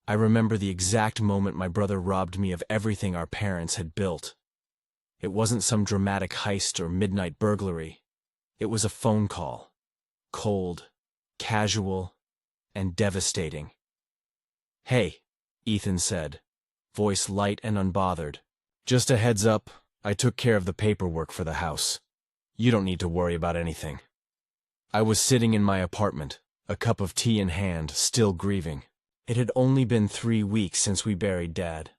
I remember the exact moment my brother robbed me of everything our parents had built. It wasn't some dramatic heist or midnight burglary. It was a phone call. Cold, casual, and devastating. "Hey," Ethan said, voice light and unbothered. "Just a heads up, I took care of the paperwork for the house. You don't need to worry about anything." I was sitting in my apartment, a cup of tea in hand, still grieving. It had only been 3 weeks since we buried Dad.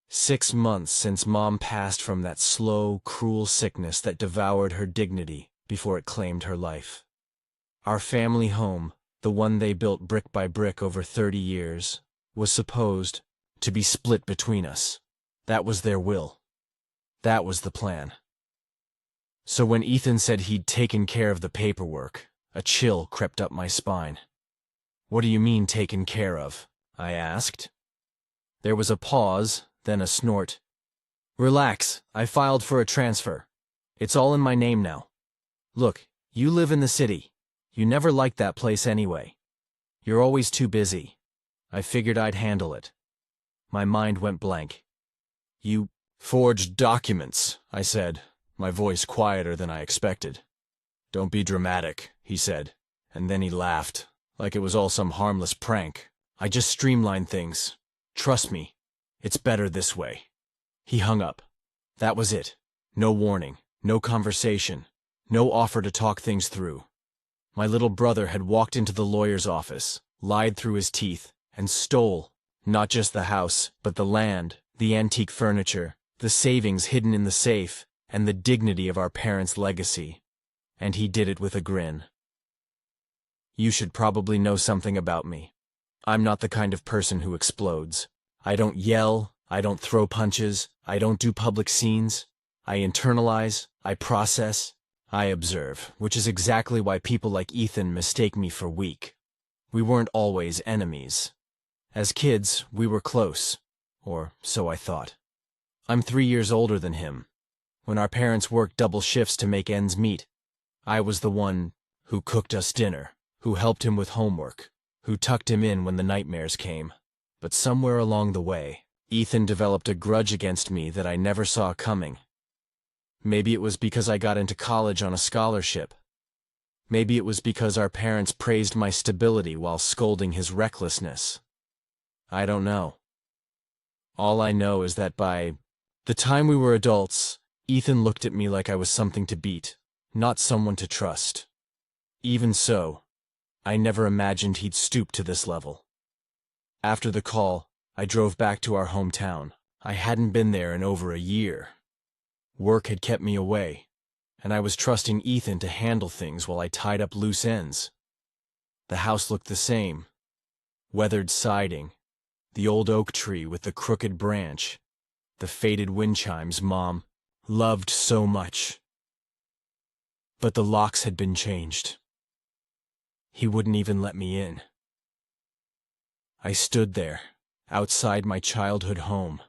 6 months since Mom passed from that slow, cruel sickness that devoured her dignity before it claimed her life. Our family home, the one they built brick by brick over 30 years, was supposed to be split between us. That was their will. That was the plan. So when Ethan said he'd taken care of the paperwork, a chill crept up my spine. "What do you mean, taken care of?" I asked. There was a pause, then a snort. "Relax, I filed for a transfer. It's all in my name now. Look, you live in the city. You never liked that place anyway. You're always too busy. I figured I'd handle it." My mind went blank. "You forged documents," I said, my voice quieter than I expected. "Don't be dramatic," he said, and then he laughed, like it was all some harmless prank. "I just streamlined things. Trust me, it's better this way." He hung up. That was it. No warning, no conversation, no offer to talk things through. My little brother had walked into the lawyer's office, lied through his teeth, and stole, not just the house, but the land, the antique furniture, the savings hidden in the safe, and the dignity of our parents' legacy. And he did it with a grin. You should probably know something about me. I'm not the kind of person who explodes. I don't yell, I don't throw punches, I don't do public scenes. I internalize, I process, I observe, which is exactly why people like Ethan mistake me for weak. We weren't always enemies. As kids, we were close, or so I thought. I'm 3 years older than him. When our parents worked double shifts to make ends meet, I was the one who cooked us dinner, who helped him with homework, who tucked him in when the nightmares came. But somewhere along the way, Ethan developed a grudge against me that I never saw coming. Maybe it was because I got into college on a scholarship. Maybe it was because our parents praised my stability while scolding his recklessness. I don't know. All I know is that by the time we were adults, Ethan looked at me like I was something to beat, not someone to trust. Even so, I never imagined he'd stoop to this level. After the call, I drove back to our hometown. I hadn't been there in over a year. Work had kept me away, and I was trusting Ethan to handle things while I tied up loose ends. The house looked the same. Weathered siding, the old oak tree with the crooked branch, the faded wind chimes Mom loved so much. But the locks had been changed. He wouldn't even let me in. I stood there, outside my childhood home,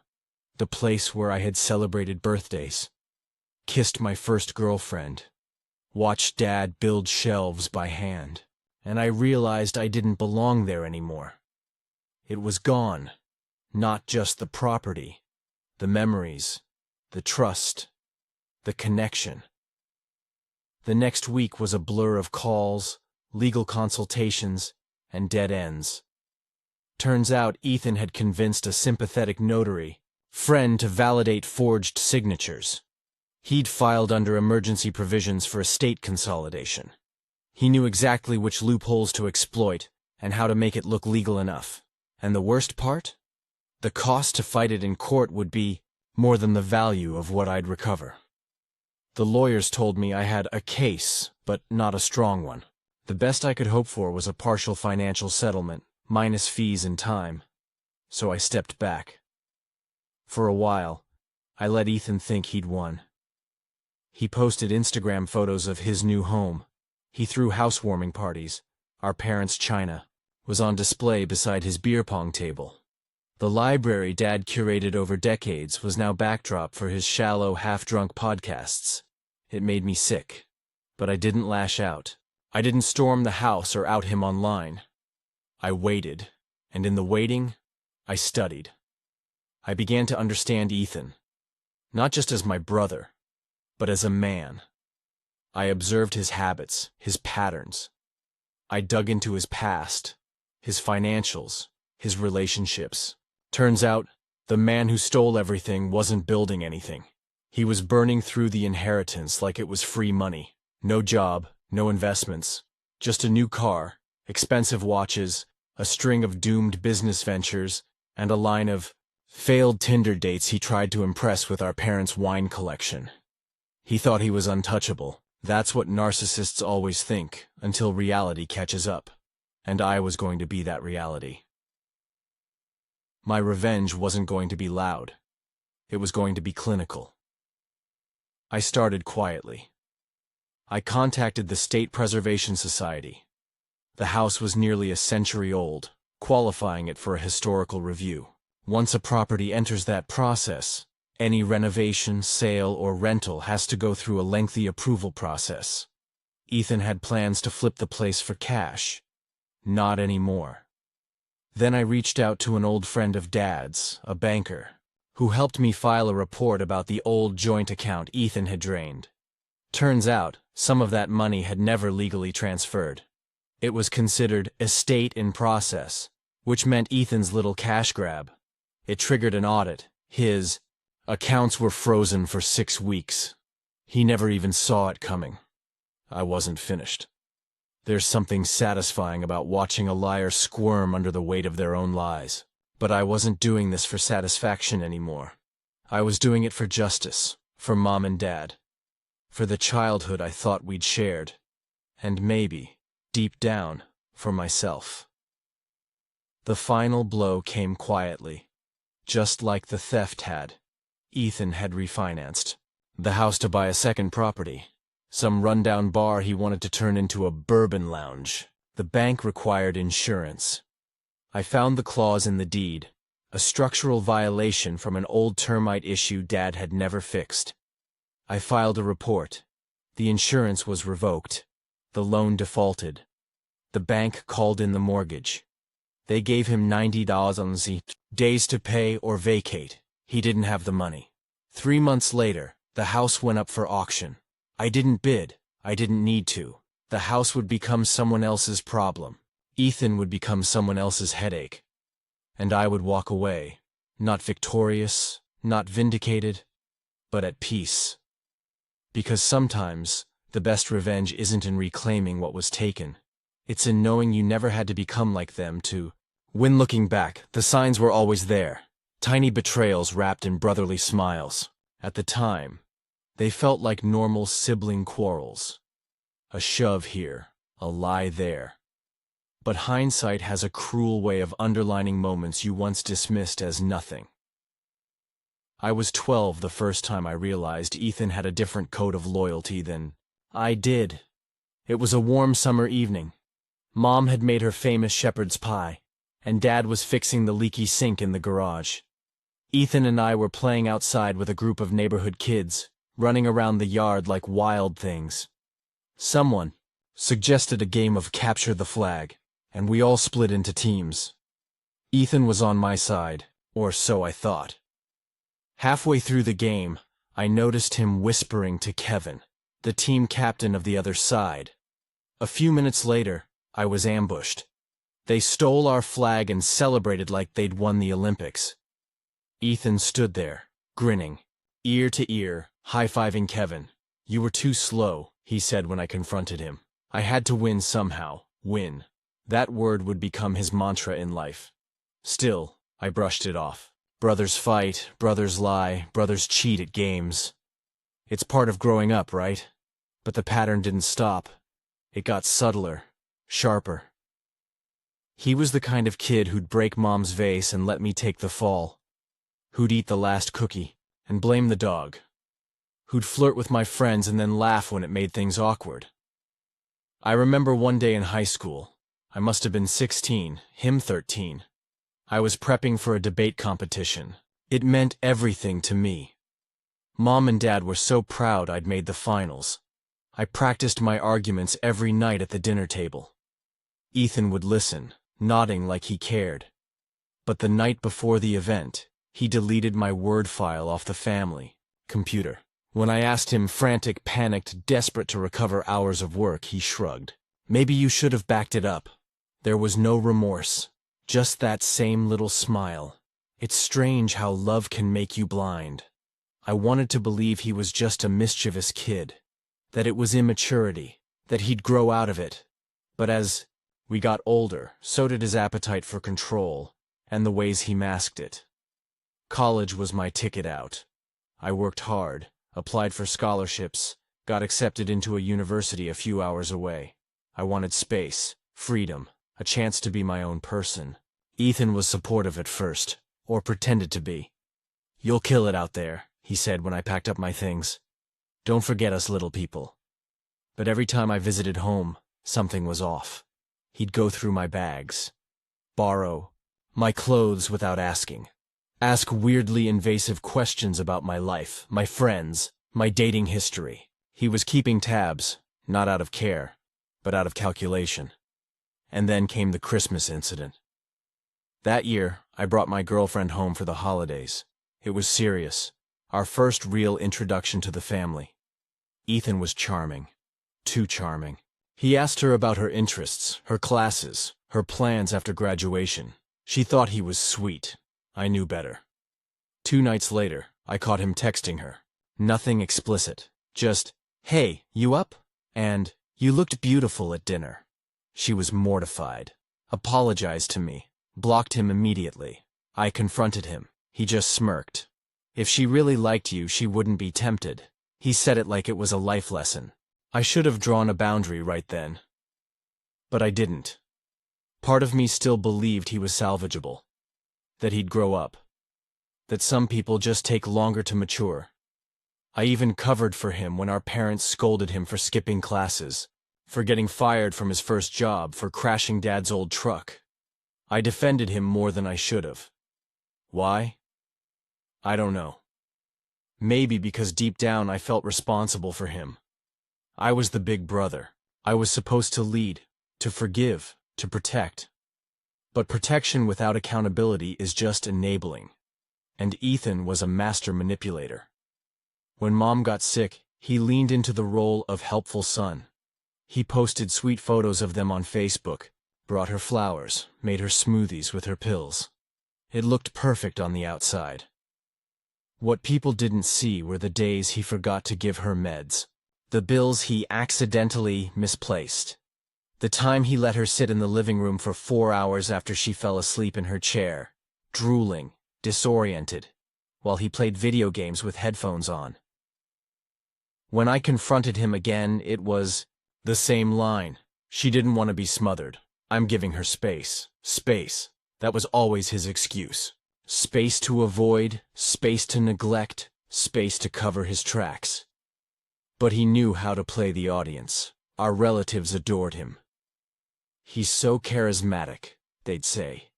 the place where I had celebrated birthdays, kissed my first girlfriend, watched Dad build shelves by hand, and I realized I didn't belong there anymore. It was gone, not just the property, the memories, the trust, the connection. The next week was a blur of calls, legal consultations, and dead ends. Turns out Ethan had convinced a sympathetic notary friend to validate forged signatures. He'd filed under emergency provisions for estate consolidation. He knew exactly which loopholes to exploit and how to make it look legal enough. And the worst part? The cost to fight it in court would be more than the value of what I'd recover. The lawyers told me I had a case, but not a strong one. The best I could hope for was a partial financial settlement, minus fees and time. So I stepped back. For a while, I let Ethan think he'd won. He posted Instagram photos of his new home. He threw housewarming parties. Our parents' china was on display beside his beer pong table. The library Dad curated over decades was now backdrop for his shallow, half-drunk podcasts. It made me sick. But I didn't lash out. I didn't storm the house or out him online. I waited, and in the waiting, I studied. I began to understand Ethan, not just as my brother, but as a man. I observed his habits, his patterns. I dug into his past, his financials, his relationships. Turns out, the man who stole everything wasn't building anything. He was burning through the inheritance like it was free money. No job, no investments, just a new car, expensive watches, a string of doomed business ventures, and a line of failed Tinder dates he tried to impress with our parents' wine collection. He thought he was untouchable. That's what narcissists always think, until reality catches up. And I was going to be that reality. My revenge wasn't going to be loud. It was going to be clinical. I started quietly. I contacted the State Preservation Society. The house was nearly a century old, qualifying it for a historical review. Once a property enters that process, any renovation, sale, or rental has to go through a lengthy approval process. Ethan had plans to flip the place for cash. Not anymore. Then I reached out to an old friend of Dad's, a banker, who helped me file a report about the old joint account Ethan had drained. Turns out, some of that money had never legally transferred. It was considered estate in process, which meant Ethan's little cash grab. It triggered an audit. His accounts were frozen for 6 weeks. He never even saw it coming. I wasn't finished. There's something satisfying about watching a liar squirm under the weight of their own lies. But I wasn't doing this for satisfaction anymore. I was doing it for justice, for Mom and Dad, for the childhood I thought we'd shared, and maybe, deep down, for myself. The final blow came quietly, just like the theft had. Ethan had refinanced the house to buy a second property, some rundown bar he wanted to turn into a bourbon lounge. The bank required insurance. I found the clause in the deed, a structural violation from an old termite issue Dad had never fixed. I filed a report. The insurance was revoked. The loan defaulted. The bank called in the mortgage. They gave him $90 on the days to pay or vacate. He didn't have the money. 3 months later, the house went up for auction. I didn't bid. I didn't need to. The house would become someone else's problem. Ethan would become someone else's headache. And I would walk away, not victorious, not vindicated, but at peace. Because sometimes, the best revenge isn't in reclaiming what was taken. It's in knowing you never had to become like them to win. Looking back, the signs were always there. Tiny betrayals wrapped in brotherly smiles. At the time, they felt like normal sibling quarrels. A shove here, a lie there. But hindsight has a cruel way of underlining moments you once dismissed as nothing. I was 12 the first time I realized Ethan had a different code of loyalty than I did. It was a warm summer evening. Mom had made her famous shepherd's pie, and Dad was fixing the leaky sink in the garage. Ethan and I were playing outside with a group of neighborhood kids, running around the yard like wild things. Someone suggested a game of capture the flag, and we all split into teams. Ethan was on my side, or so I thought. Halfway through the game, I noticed him whispering to Kevin, the team captain of the other side. A few minutes later, I was ambushed. They stole our flag and celebrated like they'd won the Olympics. Ethan stood there, grinning, ear to ear, high-fiving Kevin. "You were too slow," he said when I confronted him. I had to win somehow, win. That word would become his mantra in life. Still, I brushed it off. Brothers fight, brothers lie, brothers cheat at games. It's part of growing up, right? But the pattern didn't stop. It got subtler, sharper. He was the kind of kid who'd break Mom's vase and let me take the fall. Who'd eat the last cookie and blame the dog. Who'd flirt with my friends and then laugh when it made things awkward. I remember one day in high school. I must have been 16, him 13. I was prepping for a debate competition. It meant everything to me. Mom and Dad were so proud I'd made the finals. I practiced my arguments every night at the dinner table. Ethan would listen, nodding like he cared. But the night before the event, he deleted my Word file off the family computer. When I asked him, frantic, panicked, desperate to recover hours of work, he shrugged. Maybe you should have backed it up. There was no remorse, just that same little smile. It's strange how love can make you blind. I wanted to believe he was just a mischievous kid, that it was immaturity, that he'd grow out of it. But as we got older, so did his appetite for control, and the ways he masked it. College was my ticket out. I worked hard, applied for scholarships, got accepted into a university a few hours away. I wanted space, freedom, a chance to be my own person. Ethan was supportive at first, or pretended to be. "You'll kill it out there," he said when I packed up my things. "Don't forget us little people." But every time I visited home, something was off. He'd go through my bags, borrow my clothes without asking, ask weirdly invasive questions about my life, my friends, my dating history. He was keeping tabs, not out of care, but out of calculation. And then came the Christmas incident. That year, I brought my girlfriend home for the holidays. It was serious, our first real introduction to the family. Ethan was charming, too charming. He asked her about her interests, her classes, her plans after graduation. She thought he was sweet. I knew better. 2 nights later, I caught him texting her. Nothing explicit, just, "Hey, you up?" and "You looked beautiful at dinner." She was mortified, apologized to me, blocked him immediately. I confronted him. He just smirked. If she really liked you, she wouldn't be tempted. He said it like it was a life lesson. I should have drawn a boundary right then. But I didn't. Part of me still believed he was salvageable, that he'd grow up, that some people just take longer to mature. I even covered for him when our parents scolded him for skipping classes, for getting fired from his first job, for crashing Dad's old truck. I defended him more than I should have. Why? I don't know. Maybe because deep down I felt responsible for him. I was the big brother. I was supposed to lead, to forgive, to protect. But protection without accountability is just enabling. And Ethan was a master manipulator. When Mom got sick, he leaned into the role of helpful son. He posted sweet photos of them on Facebook, brought her flowers, made her smoothies with her pills. It looked perfect on the outside. What people didn't see were the days he forgot to give her meds, the bills he accidentally misplaced, the time he let her sit in the living room for 4 hours after she fell asleep in her chair, drooling, disoriented, while he played video games with headphones on. When I confronted him again, it was the same line. She didn't want to be smothered. I'm giving her space. Space. That was always his excuse. Space to avoid, space to neglect, space to cover his tracks. But he knew how to play the audience. Our relatives adored him. "He's so charismatic," they'd say.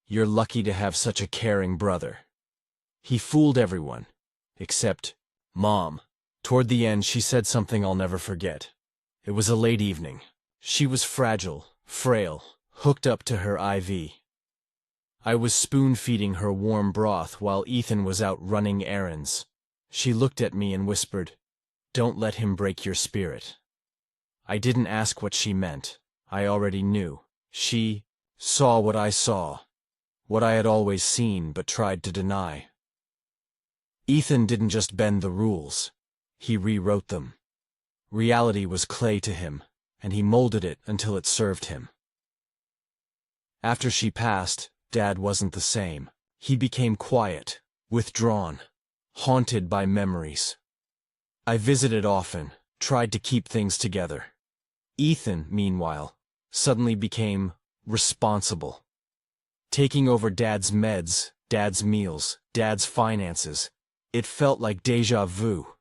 "You're lucky to have such a caring brother." He fooled everyone, except Mom. Toward the end, she said something I'll never forget. It was a late evening. She was fragile, frail, hooked up to her IV. I was spoon-feeding her warm broth while Ethan was out running errands. She looked at me and whispered, "Don't let him break your spirit." I didn't ask what she meant. I already knew. She saw what I saw, what I had always seen but tried to deny. Ethan didn't just bend the rules. He rewrote them. Reality was clay to him, and he molded it until it served him. After she passed, Dad wasn't the same. He became quiet, withdrawn, haunted by memories. I visited often, tried to keep things together. Ethan, meanwhile, suddenly became responsible. Taking over Dad's meds, Dad's meals, Dad's finances. It felt like déjà vu.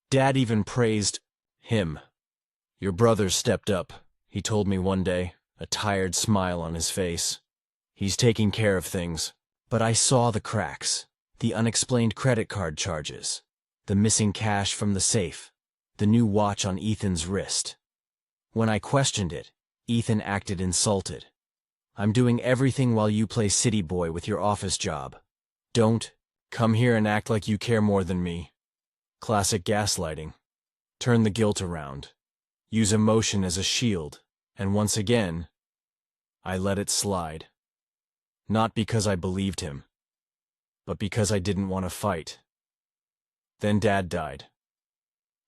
Dad even praised him. "Your brother stepped up," he told me one day, a tired smile on his face. "He's taking care of things." But I saw the cracks, the unexplained credit card charges, the missing cash from the safe, the new watch on Ethan's wrist. When I questioned it, Ethan acted insulted. I'm doing everything while you play city boy with your office job. Don't come here and act like you care more than me. Classic gaslighting. Turn the guilt around. Use emotion as a shield, and once again, I let it slide. Not because I believed him, but because I didn't want to fight. Then Dad died.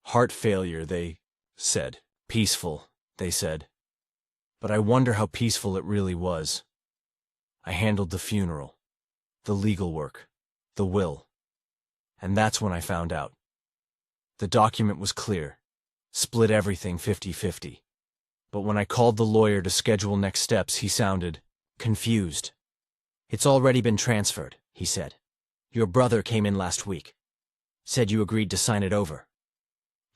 Heart failure, they said. Peaceful, they said. But I wonder how peaceful it really was. I handled the funeral, the legal work, the will. And that's when I found out. The document was clear. Split everything 50-50. But when I called the lawyer to schedule next steps, he sounded confused. It's already been transferred, he said. Your brother came in last week. Said you agreed to sign it over.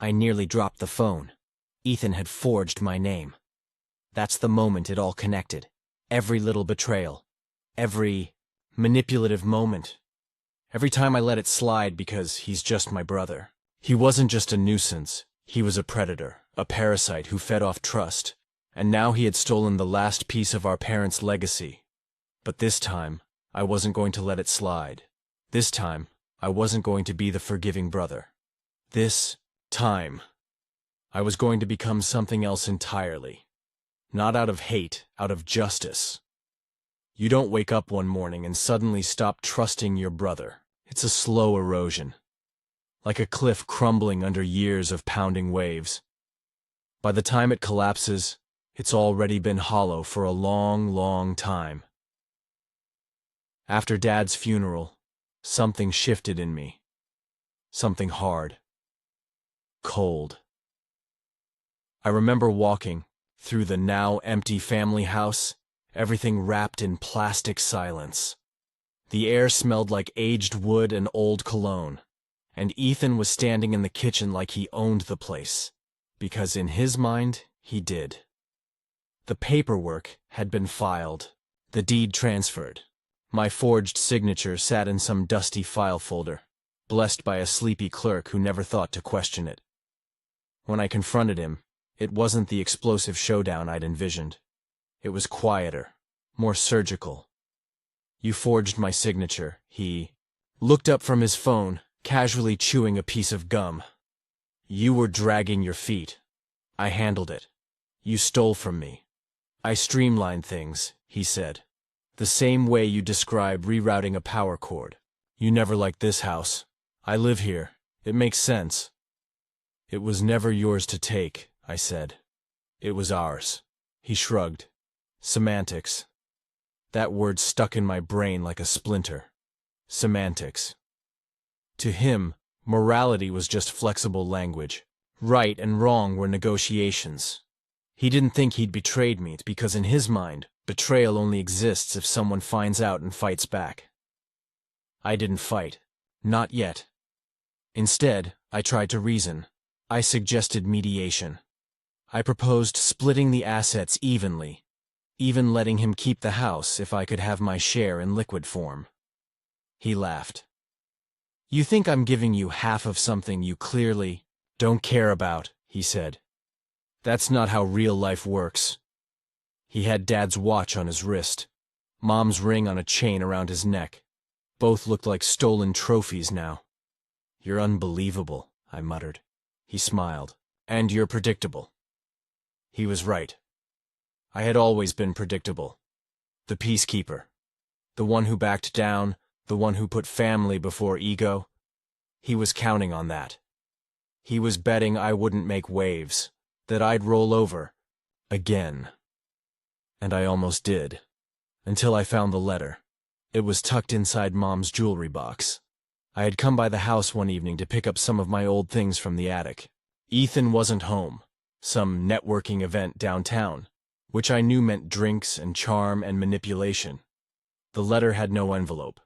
I nearly dropped the phone. Ethan had forged my name. That's the moment it all connected. Every little betrayal. Every manipulative moment. Every time I let it slide because he's just my brother. He wasn't just a nuisance. He was a predator, a parasite who fed off trust. And now he had stolen the last piece of our parents' legacy. But this time, I wasn't going to let it slide. This time, I wasn't going to be the forgiving brother. This time, I was going to become something else entirely. Not out of hate, out of justice. You don't wake up one morning and suddenly stop trusting your brother. It's a slow erosion. Like a cliff crumbling under years of pounding waves. By the time it collapses, it's already been hollow for a long, long time. After Dad's funeral, something shifted in me. Something hard. Cold. I remember walking through the now empty family house, everything wrapped in plastic silence. The air smelled like aged wood and old cologne, and Ethan was standing in the kitchen like he owned the place, because in his mind, he did. The paperwork had been filed, the deed transferred. My forged signature sat in some dusty file folder, blessed by a sleepy clerk who never thought to question it. When I confronted him, it wasn't the explosive showdown I'd envisioned. It was quieter, more surgical. You forged my signature, he looked up from his phone, casually chewing a piece of gum. You were dragging your feet. I handled it. You stole from me. I streamlined things, he said. The same way you describe rerouting a power cord. You never liked this house. I live here. It makes sense. It was never yours to take, I said. It was ours. He shrugged. Semantics. That word stuck in my brain like a splinter. Semantics. To him, morality was just flexible language. Right and wrong were negotiations. He didn't think he'd betrayed me because in his mind, betrayal only exists if someone finds out and fights back. I didn't fight. Not yet. Instead, I tried to reason. I suggested mediation. I proposed splitting the assets evenly, even letting him keep the house if I could have my share in liquid form. He laughed. You think I'm giving you half of something you clearly don't care about, he said. That's not how real life works. He had Dad's watch on his wrist, Mom's ring on a chain around his neck. Both looked like stolen trophies now. You're unbelievable, I muttered. He smiled. And you're predictable. He was right. I had always been predictable. The peacekeeper. The one who backed down, the one who put family before ego. He was counting on that. He was betting I wouldn't make waves, that I'd roll over. Again. And I almost did. Until I found the letter. It was tucked inside Mom's jewelry box. I had come by the house one evening to pick up some of my old things from the attic. Ethan wasn't home. Some networking event downtown, which I knew meant drinks and charm and manipulation. The letter had no envelope.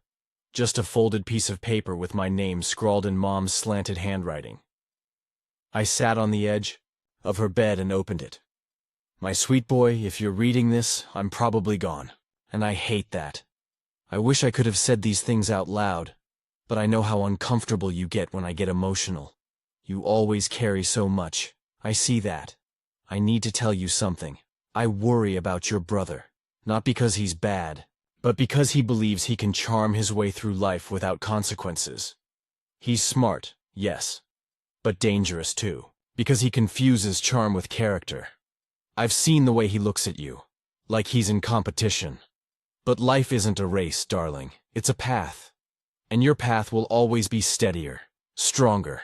Just a folded piece of paper with my name scrawled in Mom's slanted handwriting. I sat on the edge of her bed and opened it. My sweet boy, if you're reading this, I'm probably gone. And I hate that. I wish I could have said these things out loud, but I know how uncomfortable you get when I get emotional. You always carry so much. I see that. I need to tell you something. I worry about your brother. Not because he's bad, but because he believes he can charm his way through life without consequences. He's smart, yes, but dangerous too, because he confuses charm with character. I've seen the way he looks at you, like he's in competition. But life isn't a race, darling. It's a path. And your path will always be steadier, stronger.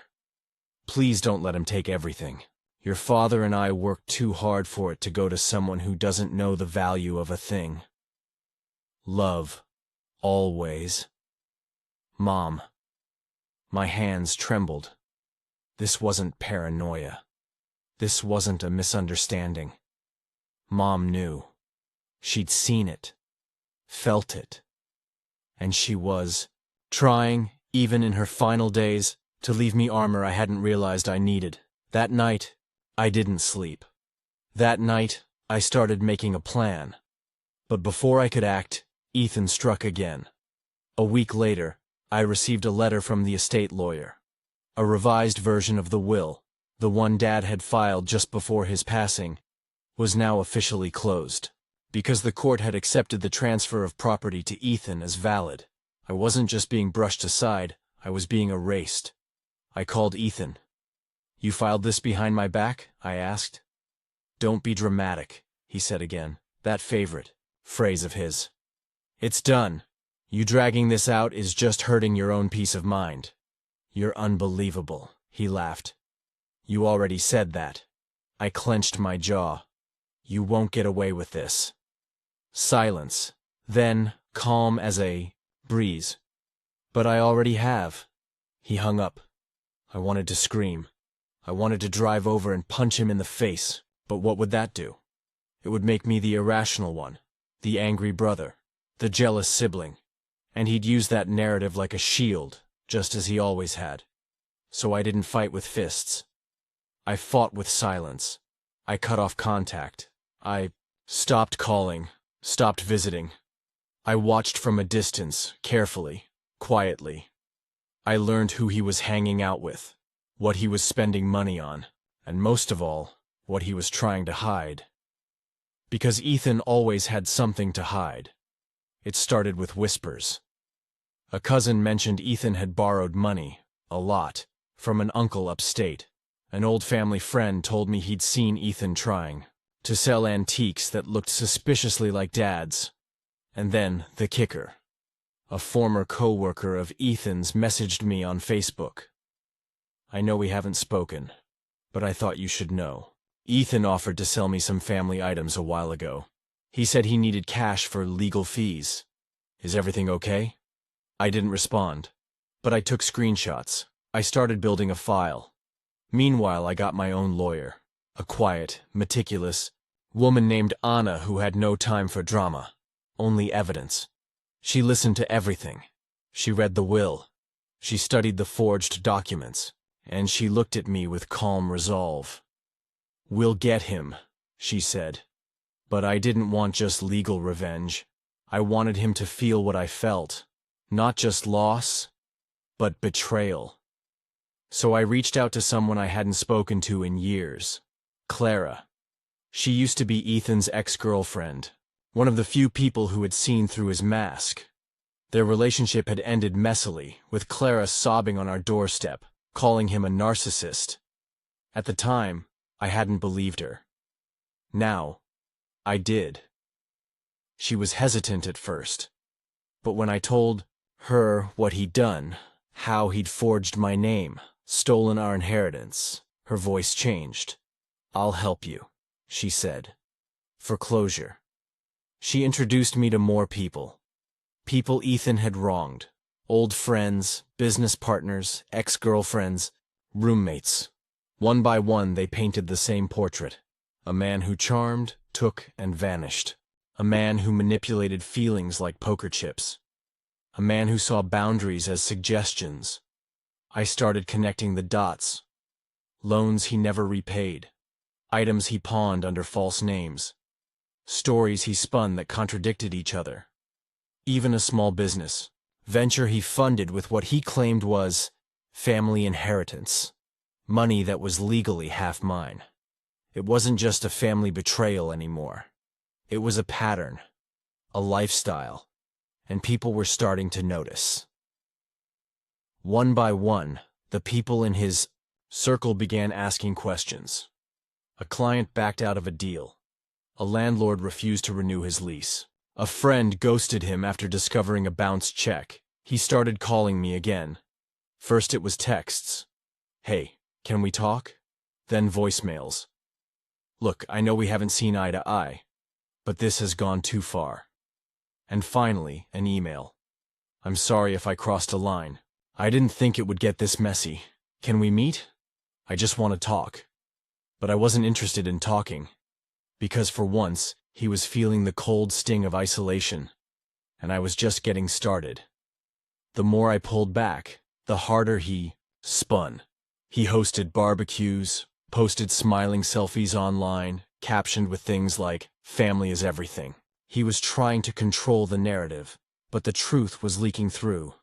Please don't let him take everything. Your father and I worked too hard for it to go to someone who doesn't know the value of a thing. Love. Always. Mom. My hands trembled. This wasn't paranoia. This wasn't a misunderstanding. Mom knew. She'd seen it. Felt it. And she was trying, even in her final days, to leave me armor I hadn't realized I needed. That night, I didn't sleep. That night, I started making a plan. But before I could act, Ethan struck again. A week later, I received a letter from the estate lawyer. A revised version of the will, the one Dad had filed just before his passing, was now officially closed. Because the court had accepted the transfer of property to Ethan as valid. I wasn't just being brushed aside, I was being erased. I called Ethan. "You filed this behind my back?" I asked. "Don't be dramatic," he said again, that favorite phrase of his. "It's done. You dragging this out is just hurting your own peace of mind." "You're unbelievable," he laughed. "You already said that." I clenched my jaw. "You won't get away with this." Silence. Then, calm as a breeze. "But I already have." He hung up. I wanted to scream. I wanted to drive over and punch him in the face, but what would that do? It would make me the irrational one, the angry brother, the jealous sibling, and he'd use that narrative like a shield, just as he always had. So I didn't fight with fists. I fought with silence. I cut off contact. I stopped calling, stopped visiting. I watched from a distance, carefully, quietly. I learned who he was hanging out with, what he was spending money on, and most of all, what he was trying to hide. Because Ethan always had something to hide. It started with whispers. A cousin mentioned Ethan had borrowed money, a lot, from an uncle upstate. An old family friend told me he'd seen Ethan trying to sell antiques that looked suspiciously like Dad's. And then, the kicker. A former co-worker of Ethan's messaged me on Facebook. "I know we haven't spoken, but I thought you should know. Ethan offered to sell me some family items a while ago. He said he needed cash for legal fees. Is everything okay?" I didn't respond, but I took screenshots. I started building a file. Meanwhile, I got my own lawyer, a quiet, meticulous woman named Anna who had no time for drama, only evidence. She listened to everything. She read the will. She studied the forged documents, and she looked at me with calm resolve. "We'll get him," she said. But I didn't want just legal revenge. I wanted him to feel what I felt. Not just loss, but betrayal. So I reached out to someone I hadn't spoken to in years. Clara. She used to be Ethan's ex-girlfriend, one of the few people who had seen through his mask. Their relationship had ended messily, with Clara sobbing on our doorstep, calling him a narcissist. At the time, I hadn't believed her. Now, I did. She was hesitant at first, but when I told her what he'd done, how he'd forged my name, stolen our inheritance, her voice changed. "I'll help you," she said. "For closure." She introduced me to more people. People Ethan had wronged. Old friends, business partners, ex-girlfriends, roommates. One by one, they painted the same portrait. A man who charmed, took, and vanished. A man who manipulated feelings like poker chips. A man who saw boundaries as suggestions. I started connecting the dots. Loans he never repaid. Items he pawned under false names. Stories he spun that contradicted each other. Even a small business, venture he funded with what he claimed was family inheritance. Money that was legally half mine. It wasn't just a family betrayal anymore. It was a pattern, a lifestyle, and people were starting to notice. One by one, the people in his circle began asking questions. A client backed out of a deal. A landlord refused to renew his lease. A friend ghosted him after discovering a bounced check. He started calling me again. First it was texts. "Hey, can we talk?" Then voicemails. "Look, I know we haven't seen eye to eye, but this has gone too far." And finally, an email. "I'm sorry if I crossed a line. I didn't think it would get this messy. Can we meet? I just want to talk." But I wasn't interested in talking, because for once, he was feeling the cold sting of isolation, and I was just getting started. The more I pulled back, the harder he spun. He hosted barbecues, posted smiling selfies online, captioned with things like, "Family is everything." He was trying to control the narrative, but the truth was leaking through.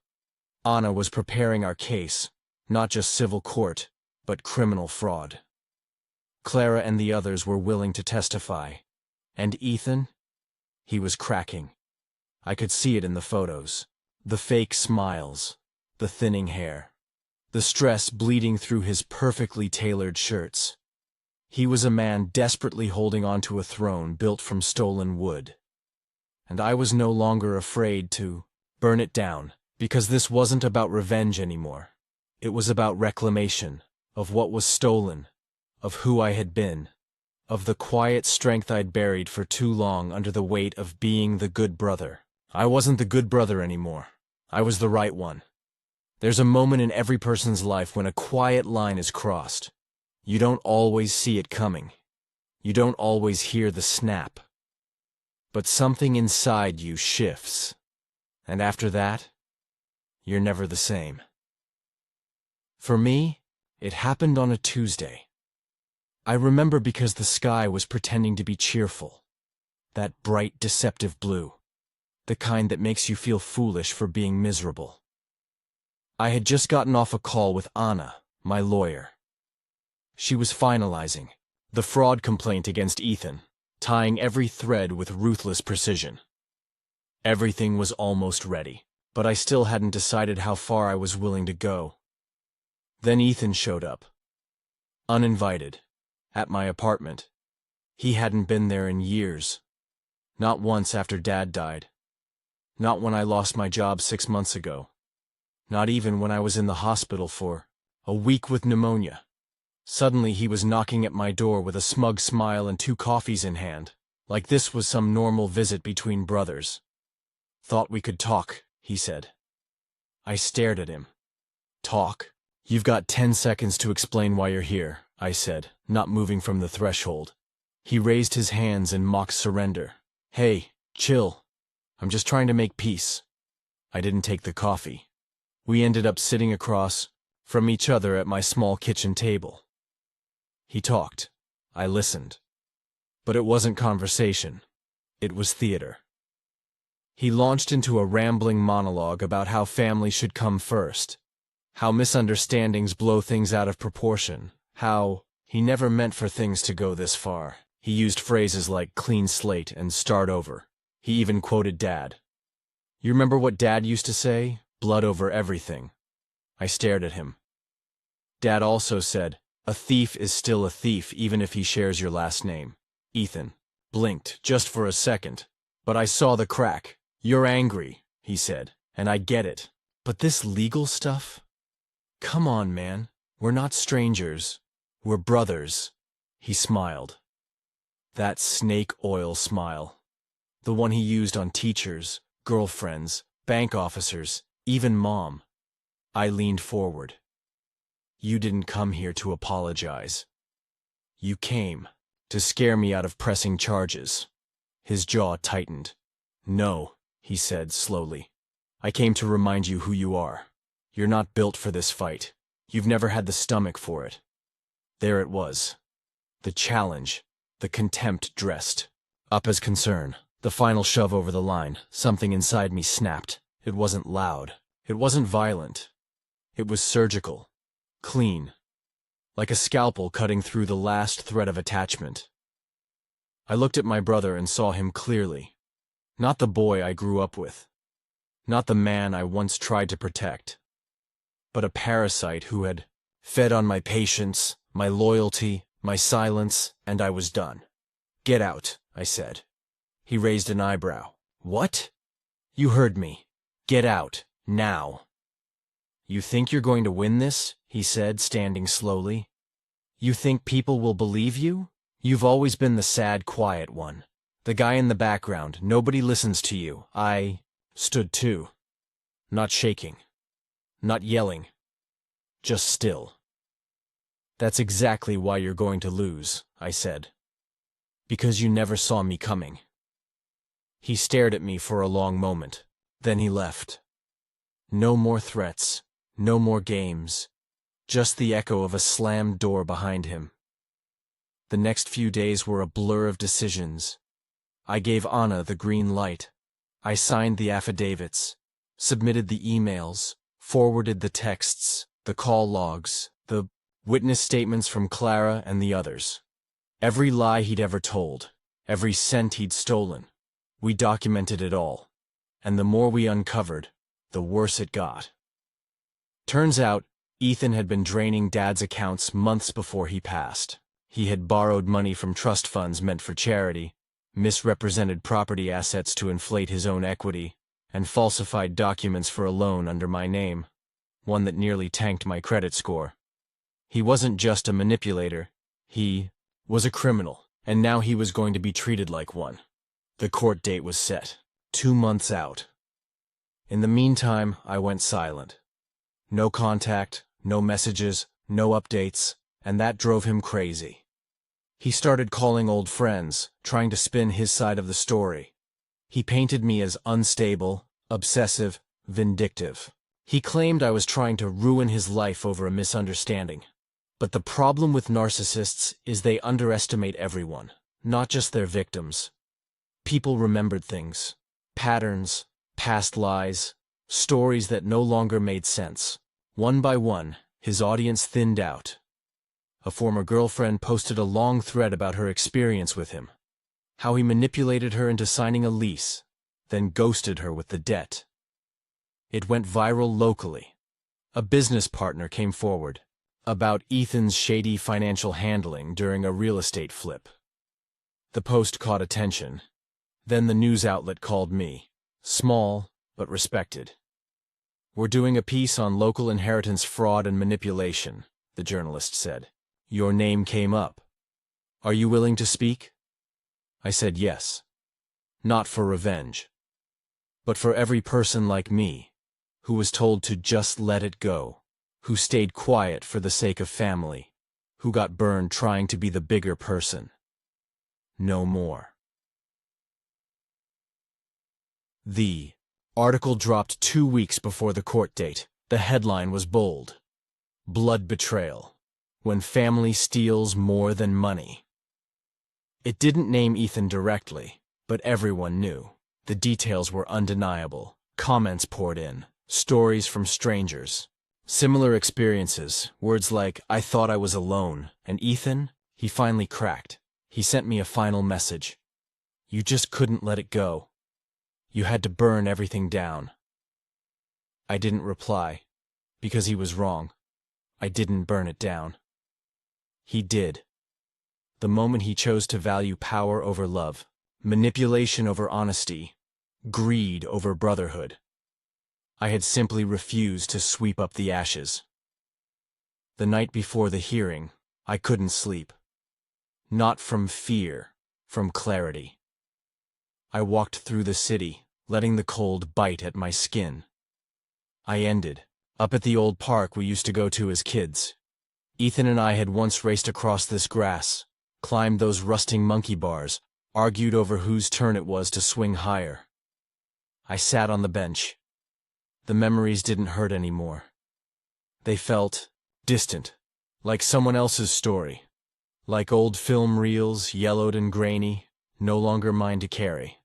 Anna was preparing our case, not just civil court, but criminal fraud. Clara and the others were willing to testify. And Ethan? He was cracking. I could see it in the photos. The fake smiles, the thinning hair, the stress bleeding through his perfectly tailored shirts. He was a man desperately holding onto a throne built from stolen wood. And I was no longer afraid to burn it down, because this wasn't about revenge anymore. It was about reclamation of what was stolen, of who I had been, of the quiet strength I'd buried for too long under the weight of being the good brother. I wasn't the good brother anymore. I was the right one. There's a moment in every person's life when a quiet line is crossed. You don't always see it coming. You don't always hear the snap. But something inside you shifts. And after that, you're never the same. For me, it happened on a Tuesday. I remember because the sky was pretending to be cheerful. That bright, deceptive blue. The kind that makes you feel foolish for being miserable. I had just gotten off a call with Anna, my lawyer. She was finalizing the fraud complaint against Ethan, tying every thread with ruthless precision. Everything was almost ready, but I still hadn't decided how far I was willing to go. Then Ethan showed up. Uninvited. At my apartment. He hadn't been there in years. Not once after Dad died. Not when I lost my job 6 months ago. Not even when I was in the hospital for a week with pneumonia. Suddenly he was knocking at my door with a smug smile and 2 coffees in hand, like this was some normal visit between brothers. "Thought we could talk," he said. I stared at him. "Talk? You've got 10 seconds to explain why you're here," I said, not moving from the threshold. He raised his hands in mock surrender. "Hey, chill. I'm just trying to make peace." I didn't take the coffee. We ended up sitting across from each other at my small kitchen table. He talked. I listened. But it wasn't conversation. It was theater. He launched into a rambling monologue about how family should come first, how misunderstandings blow things out of proportion, how he never meant for things to go this far. He used phrases like clean slate and start over. He even quoted Dad. "You remember what Dad used to say? Blood over everything." I stared at him. Dad also said, "A thief is still a thief even if he shares your last name." Ethan blinked just for a second, but I saw the crack. "You're angry," he said, "and I get it. But this legal stuff? Come on, man. We're not strangers. We're brothers." He smiled. That snake oil smile. The one he used on teachers, girlfriends, bank officers, even Mom. I leaned forward. "You didn't come here to apologize. You came to scare me out of pressing charges." His jaw tightened. "No," he said slowly. "I came to remind you who you are. You're not built for this fight. You've never had the stomach for it." There it was. The challenge, the contempt dressed up as concern. The final shove over the line. Something inside me snapped. It wasn't loud. It wasn't violent. It was surgical. Clean. Like a scalpel cutting through the last thread of attachment. I looked at my brother and saw him clearly. Not the boy I grew up with. Not the man I once tried to protect. But a parasite who had fed on my patience, my loyalty, my silence, and I was done. "Get out," I said. He raised an eyebrow. "What?" "You heard me. Get out, now." "You think you're going to win this?" he said, standing slowly. "You think people will believe you? You've always been the sad, quiet one. The guy in the background, nobody listens to you." I stood too. Not shaking. Not yelling. Just still. "That's exactly why you're going to lose," I said. "Because you never saw me coming." He stared at me for a long moment. Then he left. No more threats. No more games. Just the echo of a slammed door behind him. The next few days were a blur of decisions. I gave Anna the green light. I signed the affidavits, submitted the emails, forwarded the texts, the call logs, the witness statements from Clara and the others. Every lie he'd ever told, every cent he'd stolen. We documented it all. And the more we uncovered, the worse it got. Turns out, Ethan had been draining Dad's accounts months before he passed. He had borrowed money from trust funds meant for charity, misrepresented property assets to inflate his own equity, and falsified documents for a loan under my name, one that nearly tanked my credit score. He wasn't just a manipulator, he was a criminal, and now he was going to be treated like one. The court date was set, 2 months out. In the meantime, I went silent. No contact, no messages, no updates, and that drove him crazy. He started calling old friends, trying to spin his side of the story. He painted me as unstable, obsessive, vindictive. He claimed I was trying to ruin his life over a misunderstanding. But the problem with narcissists is they underestimate everyone, not just their victims. People remembered things, patterns, past lies, stories that no longer made sense. One by one, his audience thinned out. A former girlfriend posted a long thread about her experience with him, how he manipulated her into signing a lease, then ghosted her with the debt. It went viral locally. A business partner came forward about Ethan's shady financial handling during a real estate flip. The post caught attention. Then the news outlet called me, small but respected. "We're doing a piece on local inheritance fraud and manipulation," the journalist said. "Your name came up. Are you willing to speak?" I said yes. Not for revenge, but for every person like me, who was told to just let it go, who stayed quiet for the sake of family, who got burned trying to be the bigger person. No more. The article dropped 2 weeks before the court date. The headline was bold. "Blood Betrayal. When Family Steals More Than Money." It didn't name Ethan directly, but everyone knew. The details were undeniable. Comments poured in, stories from strangers. Similar experiences, words like, "I thought I was alone," and Ethan, he finally cracked. He sent me a final message. "You just couldn't let it go. You had to burn everything down." I didn't reply, because he was wrong. I didn't burn it down. He did. The moment he chose to value power over love, manipulation over honesty, greed over brotherhood, I had simply refused to sweep up the ashes. The night before the hearing, I couldn't sleep. Not from fear, from clarity. I walked through the city, letting the cold bite at my skin. I ended up at the old park we used to go to as kids. Ethan and I had once raced across this grass, climbed those rusting monkey bars, argued over whose turn it was to swing higher. I sat on the bench. The memories didn't hurt anymore. They felt distant, like someone else's story, like old film reels, yellowed and grainy, no longer mine to carry.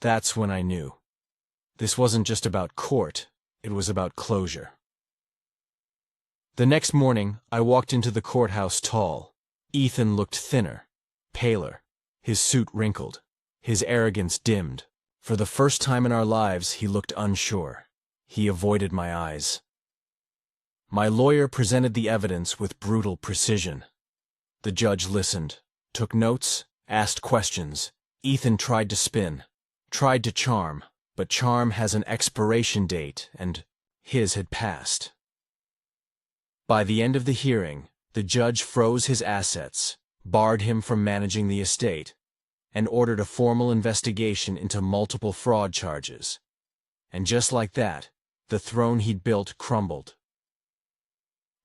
That's when I knew. This wasn't just about court, it was about closure. The next morning, I walked into the courthouse tall. Ethan looked thinner, paler, his suit wrinkled, His arrogance dimmed. For the first time in our lives, he looked unsure. He avoided my eyes. My lawyer presented the evidence with brutal precision. The judge listened, took notes, asked questions. Ethan tried to spin, tried to charm, but charm has an expiration date, and his had passed. By the end of the hearing, the judge froze his assets, barred him from managing the estate, and ordered a formal investigation into multiple fraud charges. And just like that, the throne he'd built crumbled.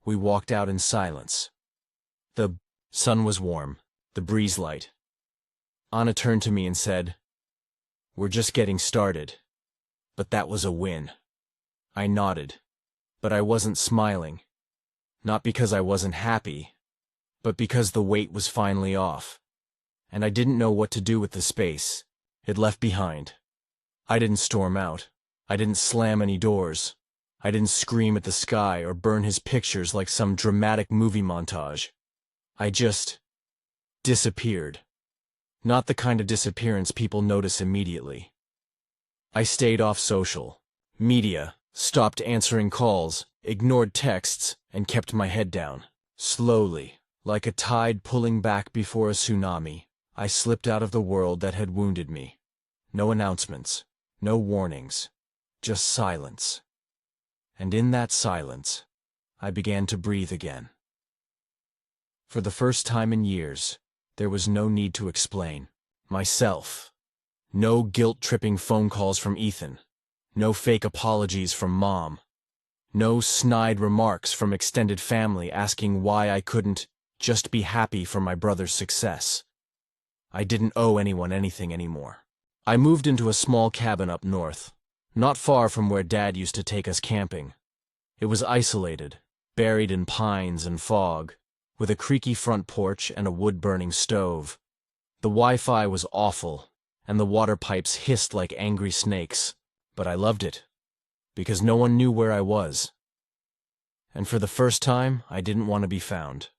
We walked out in silence. The sun was warm, the breeze light. Anna turned to me and said, "We're just getting started." But that was a win. I nodded, but I wasn't smiling. Not because I wasn't happy, but because the weight was finally off. And I didn't know what to do with the space it left behind. I didn't storm out. I didn't slam any doors. I didn't scream at the sky or burn his pictures like some dramatic movie montage. I just disappeared. Not the kind of disappearance people notice immediately. I stayed off social media, stopped answering calls, ignored texts, and kept my head down. Slowly, like a tide pulling back before a tsunami, I slipped out of the world that had wounded me. No announcements, no warnings, just silence. And in that silence, I began to breathe again. For the first time in years, there was no need to explain myself. No guilt-tripping phone calls from Ethan. No fake apologies from Mom. No snide remarks from extended family asking why I couldn't just be happy for my brother's success. I didn't owe anyone anything anymore. I moved into a small cabin up north, not far from where Dad used to take us camping. It was isolated, buried in pines and fog, with a creaky front porch and a wood-burning stove. The Wi-Fi was awful, and the water pipes hissed like angry snakes, but I loved it, because no one knew where I was. And for the first time, I didn't want to be found.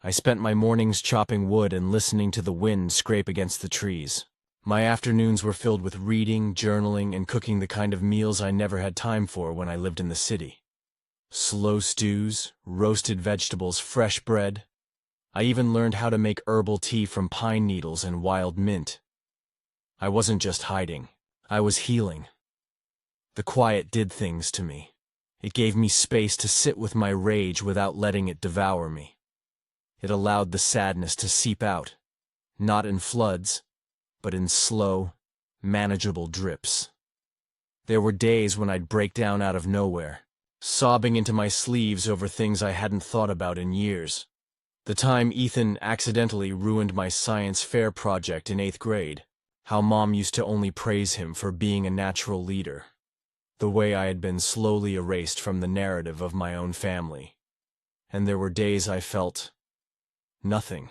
I spent my mornings chopping wood and listening to the wind scrape against the trees. My afternoons were filled with reading, journaling, and cooking the kind of meals I never had time for when I lived in the city. Slow stews, roasted vegetables, fresh bread. I even learned how to make herbal tea from pine needles and wild mint. I wasn't just hiding. I was healing. The quiet did things to me. It gave me space to sit with my rage without letting it devour me. It allowed the sadness to seep out, not in floods, but in slow, manageable drips. There were days when I'd break down out of nowhere, sobbing into my sleeves over things I hadn't thought about in years. The time Ethan accidentally ruined my science fair project in 8th grade. How Mom used to only praise him for being a natural leader. The way I had been slowly erased from the narrative of my own family. And there were days I felt nothing.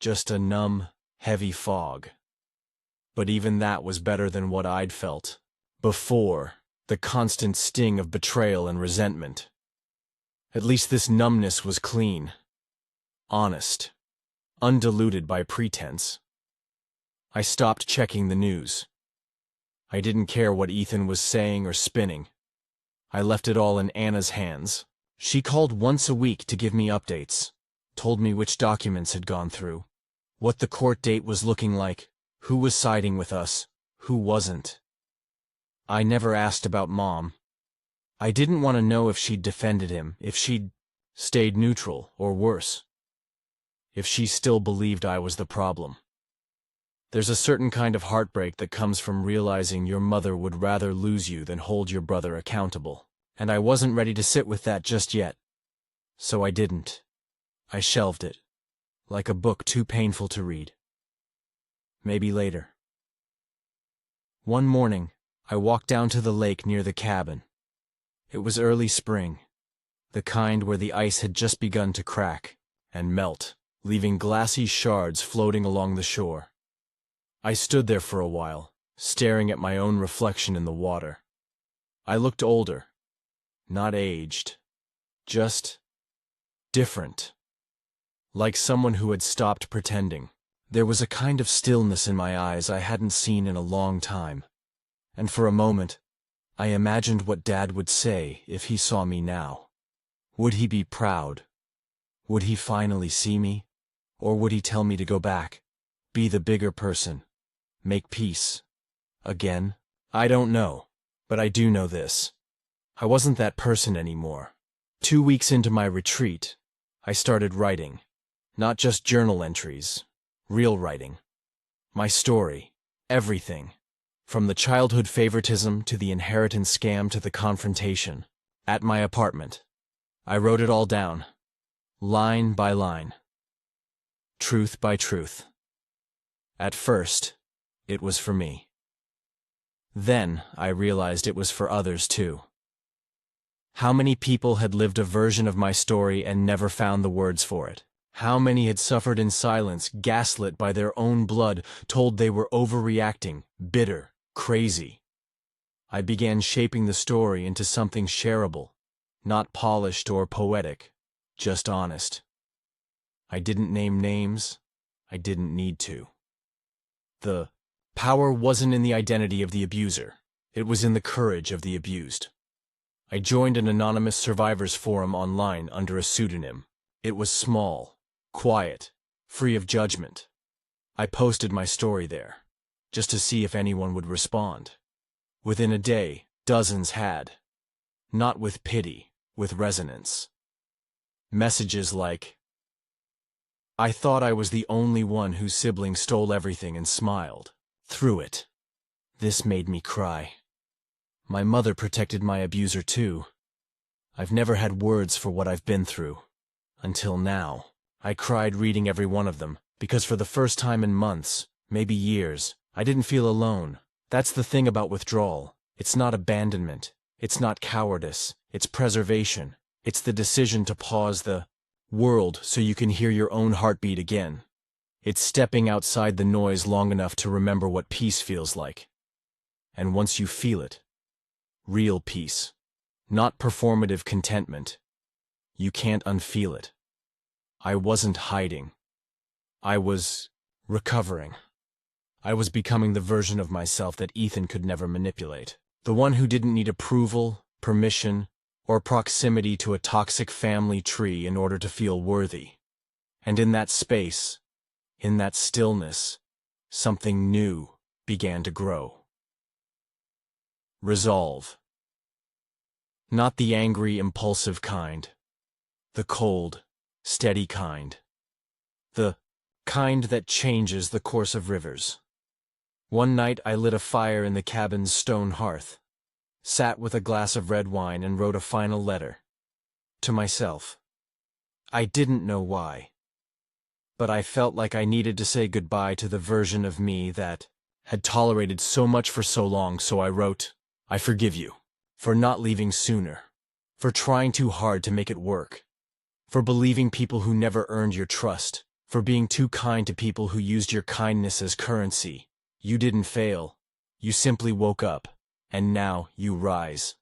Just a numb, heavy fog. But even that was better than what I'd felt before, the constant sting of betrayal and resentment. At least this numbness was clean, honest, undiluted by pretense. I stopped checking the news. I didn't care what Ethan was saying or spinning. I left it all in Anna's hands. She called once a week to give me updates, told me which documents had gone through, what the court date was looking like, who was siding with us, who wasn't. I never asked about Mom. I didn't want to know if she'd defended him, if she'd stayed neutral, or worse, if she still believed I was the problem. There's a certain kind of heartbreak that comes from realizing your mother would rather lose you than hold your brother accountable, and I wasn't ready to sit with that just yet. So I didn't. I shelved it, like a book too painful to read. Maybe later. One morning, I walked down to the lake near the cabin. It was early spring, the kind where the ice had just begun to crack and melt, leaving glassy shards floating along the shore. I stood there for a while, staring at my own reflection in the water. I looked older, not aged, just different. Like someone who had stopped pretending. There was a kind of stillness in my eyes I hadn't seen in a long time, and for a moment, I imagined what Dad would say if he saw me now. Would he be proud? Would he finally see me? Or would he tell me to go back, be the bigger person, make peace? Again? I don't know, but I do know this. I wasn't that person anymore. 2 weeks into my retreat, I started writing. Not just journal entries, real writing. My story, everything. From the childhood favoritism to the inheritance scam to the confrontation. At my apartment. I wrote it all down. Line by line. Truth by truth. At first, it was for me. Then I realized it was for others too. How many people had lived a version of my story and never found the words for it? How many had suffered in silence, gaslit by their own blood, told they were overreacting, bitter, crazy? I began shaping the story into something shareable, not polished or poetic, just honest. I didn't name names. I didn't need to. The power wasn't in the identity of the abuser. It was in the courage of the abused. I joined an anonymous survivors forum online under a pseudonym. It was small, quiet, free of judgment. I posted my story there, just to see if anyone would respond. Within a day, dozens had. Not with pity, with resonance. Messages like, "I thought I was the only one whose sibling stole everything and smiled through it." This made me cry. My mother protected my abuser too. I've never had words for what I've been through. Until now. I cried reading every one of them, because for the first time in months, maybe years, I didn't feel alone. That's the thing about withdrawal. It's not abandonment. It's not cowardice. It's preservation. It's the decision to pause the world so you can hear your own heartbeat again. It's stepping outside the noise long enough to remember what peace feels like. And once you feel it, real peace, not performative contentment, you can't unfeel it. I wasn't hiding. I was recovering. I was becoming the version of myself that Ethan could never manipulate. The one who didn't need approval, permission, or proximity to a toxic family tree in order to feel worthy. And in that space, in that stillness, something new began to grow. Resolve. Not the angry, impulsive kind. The cold, steady kind. The kind that changes the course of rivers. One night I lit a fire in the cabin's stone hearth, sat with a glass of red wine and wrote a final letter. To myself. I didn't know why. But I felt like I needed to say goodbye to the version of me that had tolerated so much for so long, so I wrote, "I forgive you for not leaving sooner, for trying too hard to make it work, for believing people who never earned your trust, for being too kind to people who used your kindness as currency. You didn't fail. You simply woke up, and now you rise."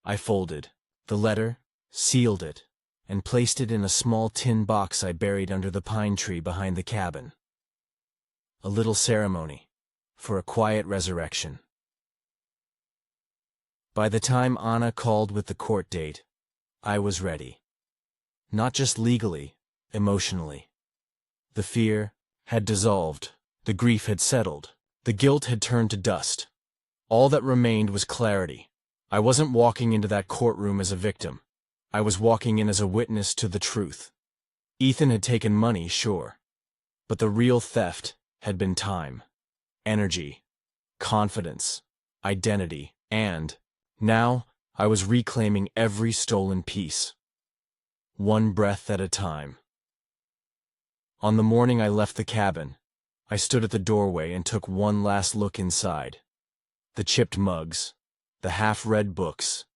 I folded the letter, sealed it, and placed it in a small tin box I buried under the pine tree behind the cabin. A little ceremony for a quiet resurrection. By the time Anna called with the court date, I was ready. Not just legally, emotionally. The fear had dissolved, the grief had settled, the guilt had turned to dust. All that remained was clarity. I wasn't walking into that courtroom as a victim. I was walking in as a witness to the truth. Ethan had taken money, sure. But the real theft had been time, energy, confidence, identity, and, now, I was reclaiming every stolen piece. One breath at a time. On the morning I left the cabin, I stood at the doorway and took one last look inside. The chipped mugs, the half-read books,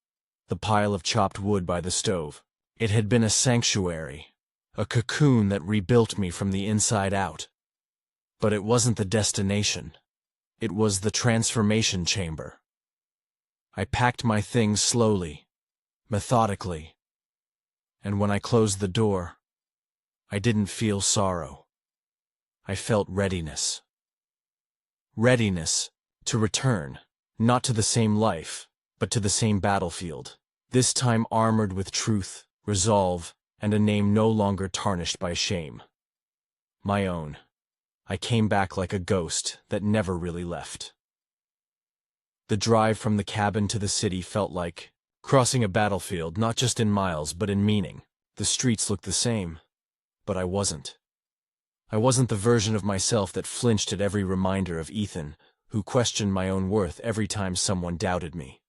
the pile of chopped wood by the stove. It had been a sanctuary, a cocoon that rebuilt me from the inside out. But it wasn't the destination. It was the transformation chamber. I packed my things slowly, methodically, and when I closed the door, I didn't feel sorrow. I felt readiness. Readiness to return, not to the same life, but to the same battlefield, this time armored with truth, resolve, and a name no longer tarnished by shame. My own. I came back like a ghost that never really left. The drive from the cabin to the city felt like crossing a battlefield, not just in miles, but in meaning. The streets looked the same, but I wasn't. I wasn't the version of myself that flinched at every reminder of Ethan, who questioned my own worth every time someone doubted me.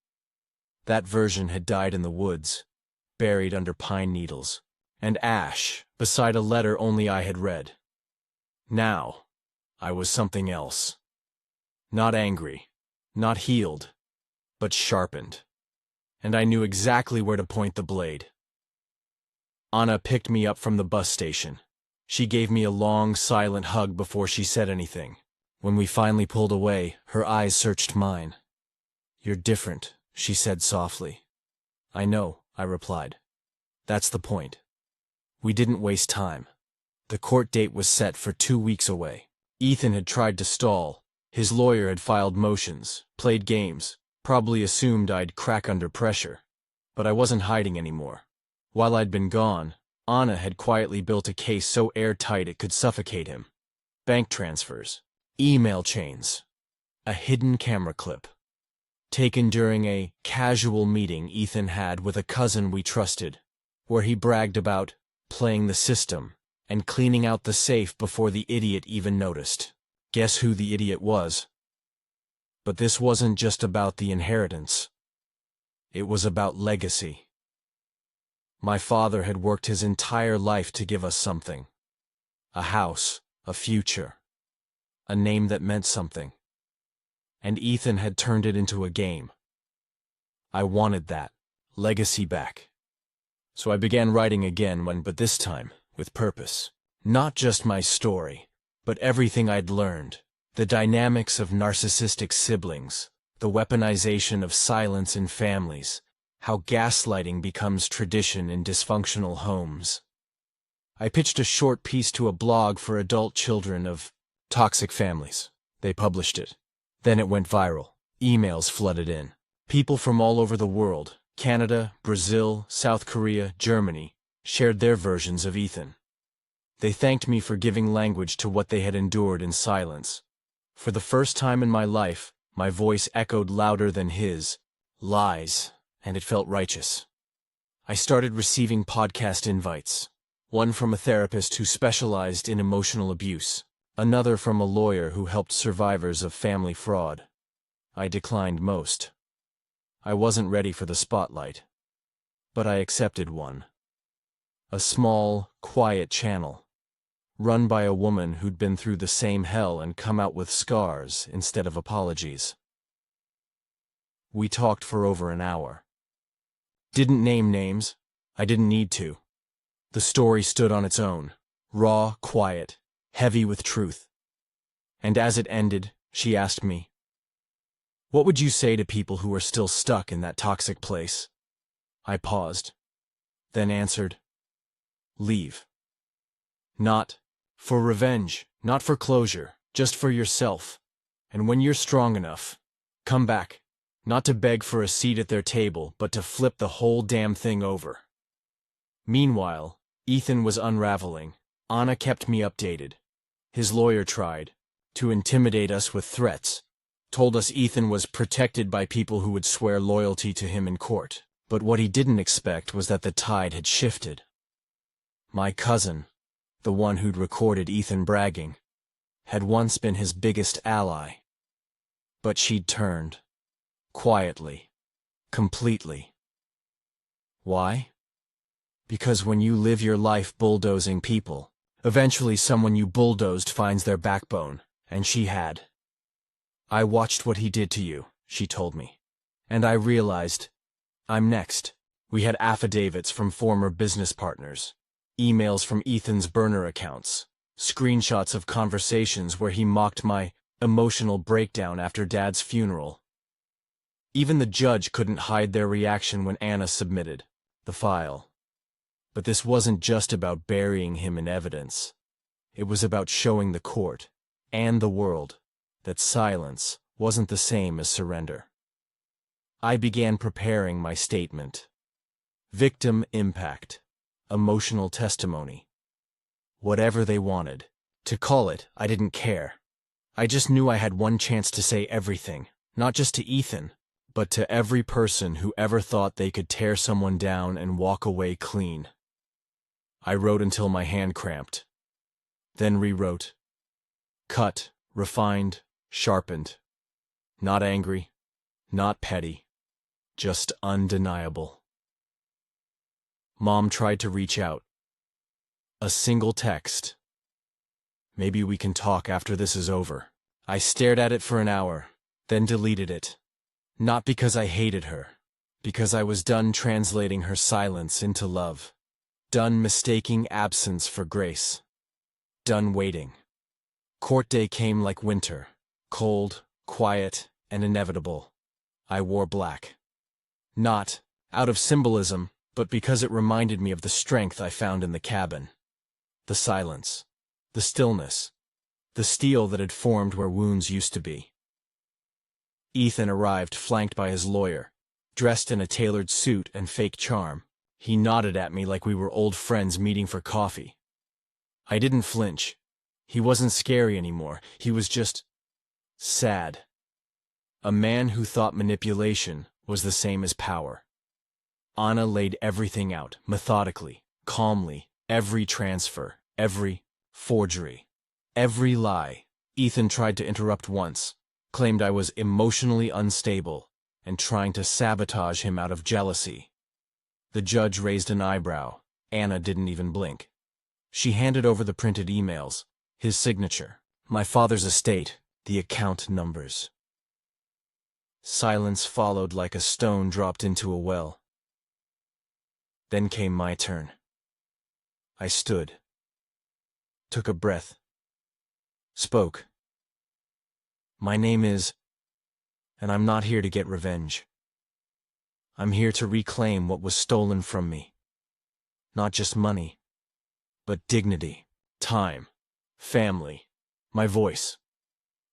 That version had died in the woods, buried under pine needles and ash, beside a letter only I had read. Now, I was something else. Not angry, not healed, but sharpened. And I knew exactly where to point the blade. Anna picked me up from the bus station. She gave me a long, silent hug before she said anything. When we finally pulled away, her eyes searched mine. "You're different," she said softly. "I know," I replied. "That's the point." We didn't waste time. The court date was set for 2 weeks away. Ethan had tried to stall. His lawyer had filed motions, played games, probably assumed I'd crack under pressure. But I wasn't hiding anymore. While I'd been gone, Anna had quietly built a case so airtight it could suffocate him. Bank transfers, email chains, a hidden camera clip, taken during a casual meeting Ethan had with a cousin we trusted, where he bragged about playing the system and cleaning out the safe before the idiot even noticed. Guess who the idiot was? But this wasn't just about the inheritance. It was about legacy. My father had worked his entire life to give us something. A house, a future, a name that meant something. And Ethan had turned it into a game. I wanted that legacy back. So I began writing again but this time, with purpose. Not just my story, but everything I'd learned. The dynamics of narcissistic siblings, the weaponization of silence in families, how gaslighting becomes tradition in dysfunctional homes. I pitched a short piece to a blog for adult children of toxic families. They published it. Then it went viral. Emails flooded in. People from all over the world, Canada, Brazil, South Korea, Germany, shared their versions of Ethan. They thanked me for giving language to what they had endured in silence. For the first time in my life, my voice echoed louder than his lies, and it felt righteous. I started receiving podcast invites. One from a therapist who specialized in emotional abuse, another from a lawyer who helped survivors of family fraud. I declined most. I wasn't ready for the spotlight. But I accepted one. A small, quiet channel, run by a woman who'd been through the same hell and come out with scars instead of apologies. We talked for over an hour. Didn't name names. I didn't need to. The story stood on its own, raw, quiet, heavy with truth. And as it ended, she asked me, "What would you say to people who are still stuck in that toxic place?" I paused, then answered, "Leave. Not for revenge, not for closure, just for yourself. And when you're strong enough, come back, not to beg for a seat at their table, but to flip the whole damn thing over." Meanwhile, Ethan was unraveling. Anna kept me updated. His lawyer tried to intimidate us with threats, told us Ethan was protected by people who would swear loyalty to him in court. But what he didn't expect was that the tide had shifted. My cousin, the one who'd recorded Ethan bragging, had once been his biggest ally. But she'd turned. Quietly. Completely. Why? Because when you live your life bulldozing people, eventually someone you bulldozed finds their backbone, and she had. "I watched what he did to you," she told me. And I realized, I'm next. We had affidavits from former business partners, emails from Ethan's burner accounts, screenshots of conversations where he mocked my emotional breakdown after Dad's funeral. Even the judge couldn't hide their reaction when Anna submitted the file. But this wasn't just about burying him in evidence. It was about showing the court, and the world, that silence wasn't the same as surrender. I began preparing my statement. Victim impact. Emotional testimony. Whatever they wanted to call it, I didn't care. I just knew I had one chance to say everything, not just to Ethan, but to every person who ever thought they could tear someone down and walk away clean. I wrote until my hand cramped, then rewrote. Cut, refined, sharpened. Not angry, not petty, just undeniable. Mom tried to reach out. A single text. Maybe we can talk after this is over. I stared at it for an hour, then deleted it. Not because I hated her, because I was done translating her silence into love. Done mistaking absence for grace. Done waiting. Court day came like winter, cold, quiet, and inevitable. I wore black. Not out of symbolism, but because it reminded me of the strength I found in the cabin. The silence. The stillness. The steel that had formed where wounds used to be. Ethan arrived flanked by his lawyer, dressed in a tailored suit and fake charm. He nodded at me like we were old friends meeting for coffee. I didn't flinch. He wasn't scary anymore. He was just sad. A man who thought manipulation was the same as power. Anna laid everything out, methodically, calmly, every transfer, every forgery, every lie. Ethan tried to interrupt once, claimed I was emotionally unstable, and trying to sabotage him out of jealousy. The judge raised an eyebrow. Anna didn't even blink. She handed over the printed emails, his signature, my father's estate, the account numbers. Silence followed like a stone dropped into a well. Then came my turn. I stood, took a breath, spoke. My name is, and I'm not here to get revenge. I'm here to reclaim what was stolen from me. Not just money, but dignity, time, family, my voice.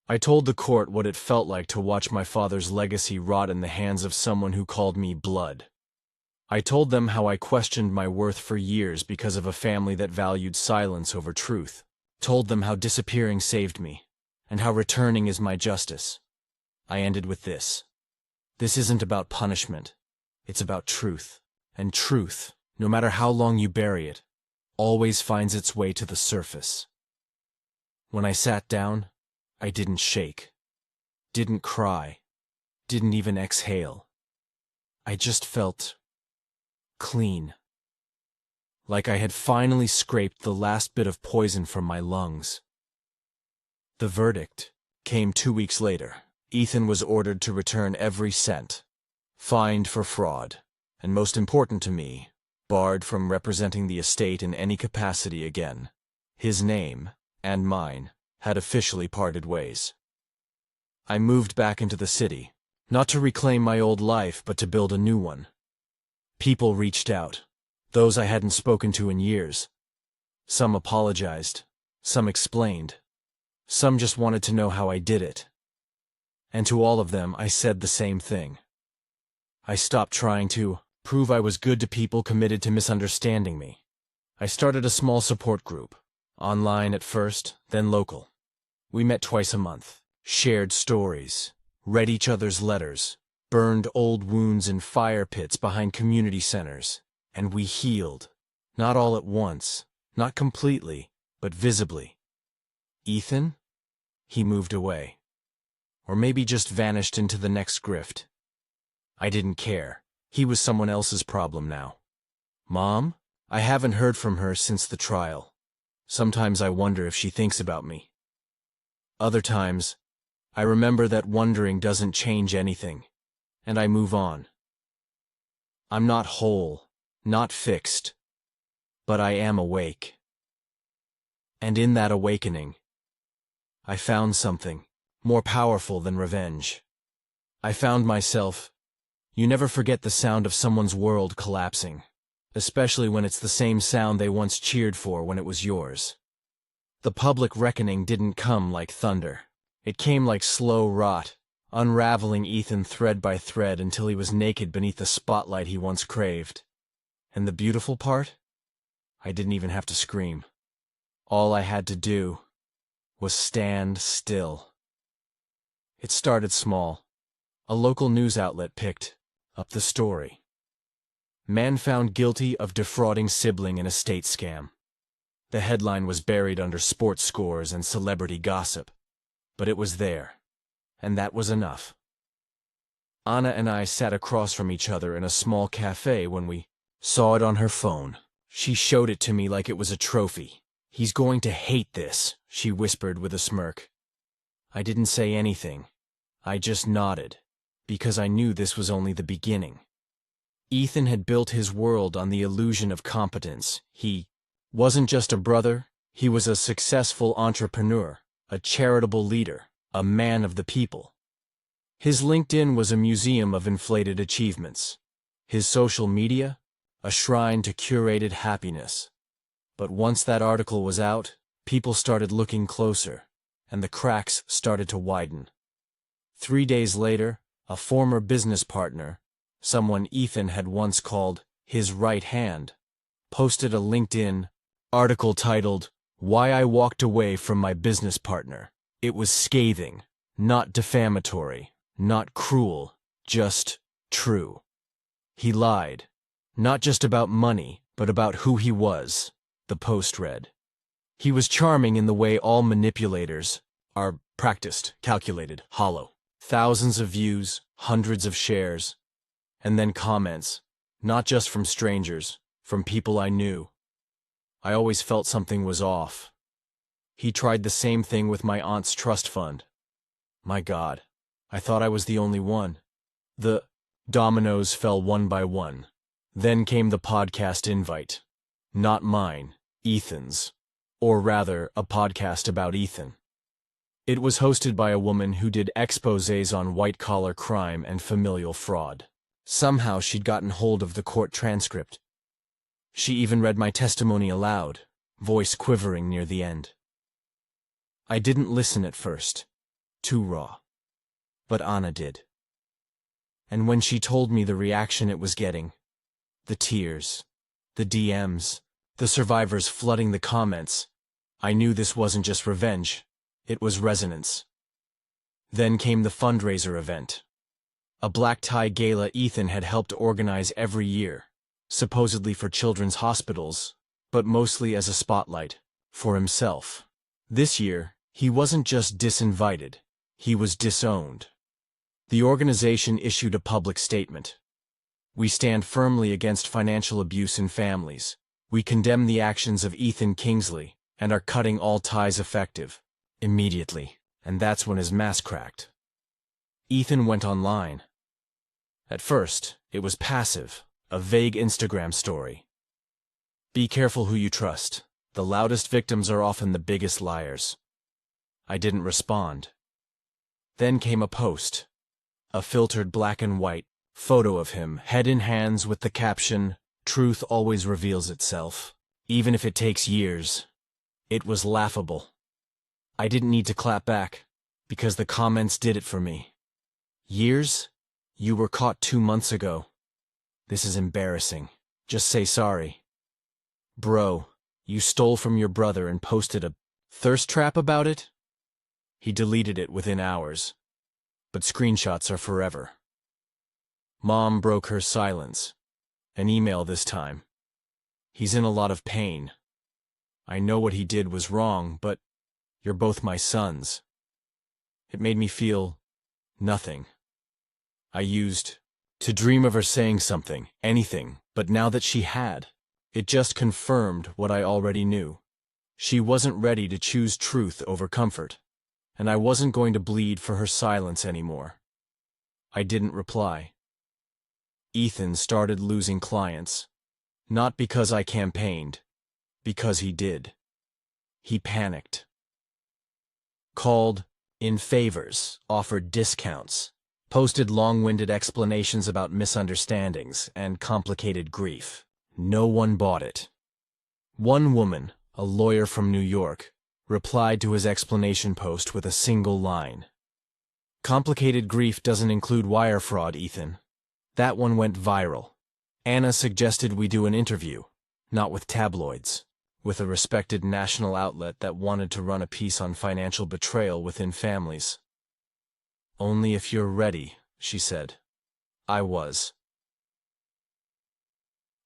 I told the court what it felt like to watch my father's legacy rot in the hands of someone who called me blood. I told them how I questioned my worth for years because of a family that valued silence over truth. Told them how disappearing saved me, and how returning is my justice. I ended with this. This isn't about punishment. It's about truth. And truth, no matter how long you bury it, always finds its way to the surface. When I sat down, I didn't shake, didn't cry, didn't even exhale. I just felt clean. Like I had finally scraped the last bit of poison from my lungs. The verdict came 2 weeks later. Ethan was ordered to return every cent, fined for fraud, and most important to me, barred from representing the estate in any capacity again. His name, and mine, had officially parted ways. I moved back into the city, not to reclaim my old life, but to build a new one. People reached out, those I hadn't spoken to in years. Some apologized, some explained, some just wanted to know how I did it. And to all of them, I said the same thing. I stopped trying to prove I was good to people committed to misunderstanding me. I started a small support group, online at first, then local. We met twice a month, shared stories, read each other's letters, burned old wounds in fire pits behind community centers, and we healed. Not all at once, not completely, but visibly. Ethan? He moved away. Or maybe just vanished into the next grift. I didn't care. He was someone else's problem now. Mom? I haven't heard from her since the trial. Sometimes I wonder if she thinks about me. Other times, I remember that wondering doesn't change anything, and I move on. I'm not whole, not fixed, but I am awake. And in that awakening, I found something more powerful than revenge. I found myself. You never forget the sound of someone's world collapsing, especially when it's the same sound they once cheered for when it was yours. The public reckoning didn't come like thunder. It came like slow rot, unraveling Ethan thread by thread until he was naked beneath the spotlight he once craved. And the beautiful part? I didn't even have to scream. All I had to do was stand still. It started small. A local news outlet picked up the story. Man found guilty of defrauding sibling in estate scam. The headline was buried under sports scores and celebrity gossip, but it was there, and that was enough. Anna and I sat across from each other in a small cafe when we saw it on her phone. She showed it to me like it was a trophy. "He's going to hate this," she whispered with a smirk. I didn't say anything. I just nodded, because I knew this was only the beginning. Ethan had built his world on the illusion of competence. He wasn't just a brother, he was a successful entrepreneur, a charitable leader, a man of the people. His LinkedIn was a museum of inflated achievements. His social media, a shrine to curated happiness. But once that article was out, people started looking closer, and the cracks started to widen. 3 days later, a former business partner, someone Ethan had once called his right hand, posted a LinkedIn article titled, "Why I Walked Away from My Business Partner." It was scathing, not defamatory, not cruel, just true. He lied, not just about money, but about who he was, the post read. He was charming in the way all manipulators are: practiced, calculated, hollow. Thousands of views, hundreds of shares, and then comments, not just from strangers, from people I knew. I always felt something was off. He tried the same thing with my aunt's trust fund. My God, I thought I was the only one. The dominoes fell one by one. Then came the podcast invite. Not mine, Ethan's. Or rather, a podcast about Ethan. It was hosted by a woman who did exposés on white-collar crime and familial fraud. Somehow she'd gotten hold of the court transcript. She even read my testimony aloud, voice quivering near the end. I didn't listen at first. Too raw. But Anna did. And when she told me the reaction it was getting, the tears, the DMs, the survivors flooding the comments, I knew this wasn't just revenge, it was resonance. Then came the fundraiser event. A black tie gala Ethan had helped organize every year, supposedly for children's hospitals, but mostly as a spotlight for himself. This year, he wasn't just disinvited, he was disowned. The organization issued a public statement. "We stand firmly against financial abuse in families. We condemn the actions of Ethan Kingsley and are cutting all ties effective immediately." And that's when his mask cracked. Ethan went online. At first, it was passive, a vague Instagram story. "Be careful who you trust. The loudest victims are often the biggest liars." I didn't respond. Then came a post. A filtered black and white photo of him, head in hands with the caption, "Truth always reveals itself, even if it takes years." It was laughable. I didn't need to clap back, because the comments did it for me. "Years? You were caught 2 months ago. This is embarrassing. Just say sorry." "Bro, you stole from your brother and posted a thirst trap about it?" He deleted it within hours, but screenshots are forever. Mom broke her silence. An email this time. "He's in a lot of pain. I know what he did was wrong, but you're both my sons." It made me feel nothing. I used to dream of her saying something, anything, but now that she had, it just confirmed what I already knew. She wasn't ready to choose truth over comfort, and I wasn't going to bleed for her silence anymore. I didn't reply. Ethan started losing clients. Not because I campaigned, because he did. He panicked. Called in favors, offered discounts, posted long-winded explanations about misunderstandings and complicated grief. No one bought it. One woman, a lawyer from New York, replied to his explanation post with a single line. Complicated grief doesn't include wire fraud, Ethan. That one went viral. Anna suggested we do an interview, not with tabloids, with a respected national outlet that wanted to run a piece on financial betrayal within families. Only if you're ready, she said. I was.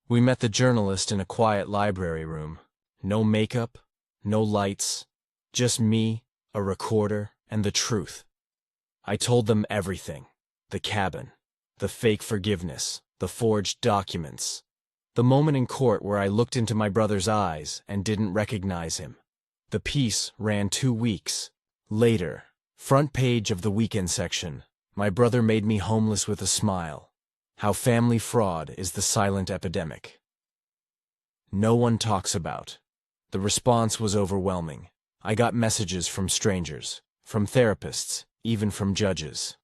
We met the journalist in a quiet library room. No makeup, no lights, just me, a recorder, and the truth. I told them everything. The cabin, the fake forgiveness, the forged documents, the moment in court where I looked into my brother's eyes and didn't recognize him. The piece ran 2 weeks. Later, front page of the weekend section, my brother made me homeless with a smile. How family fraud is the silent epidemic. No one talks about. The response was overwhelming. I got messages from strangers, from therapists, even from judges.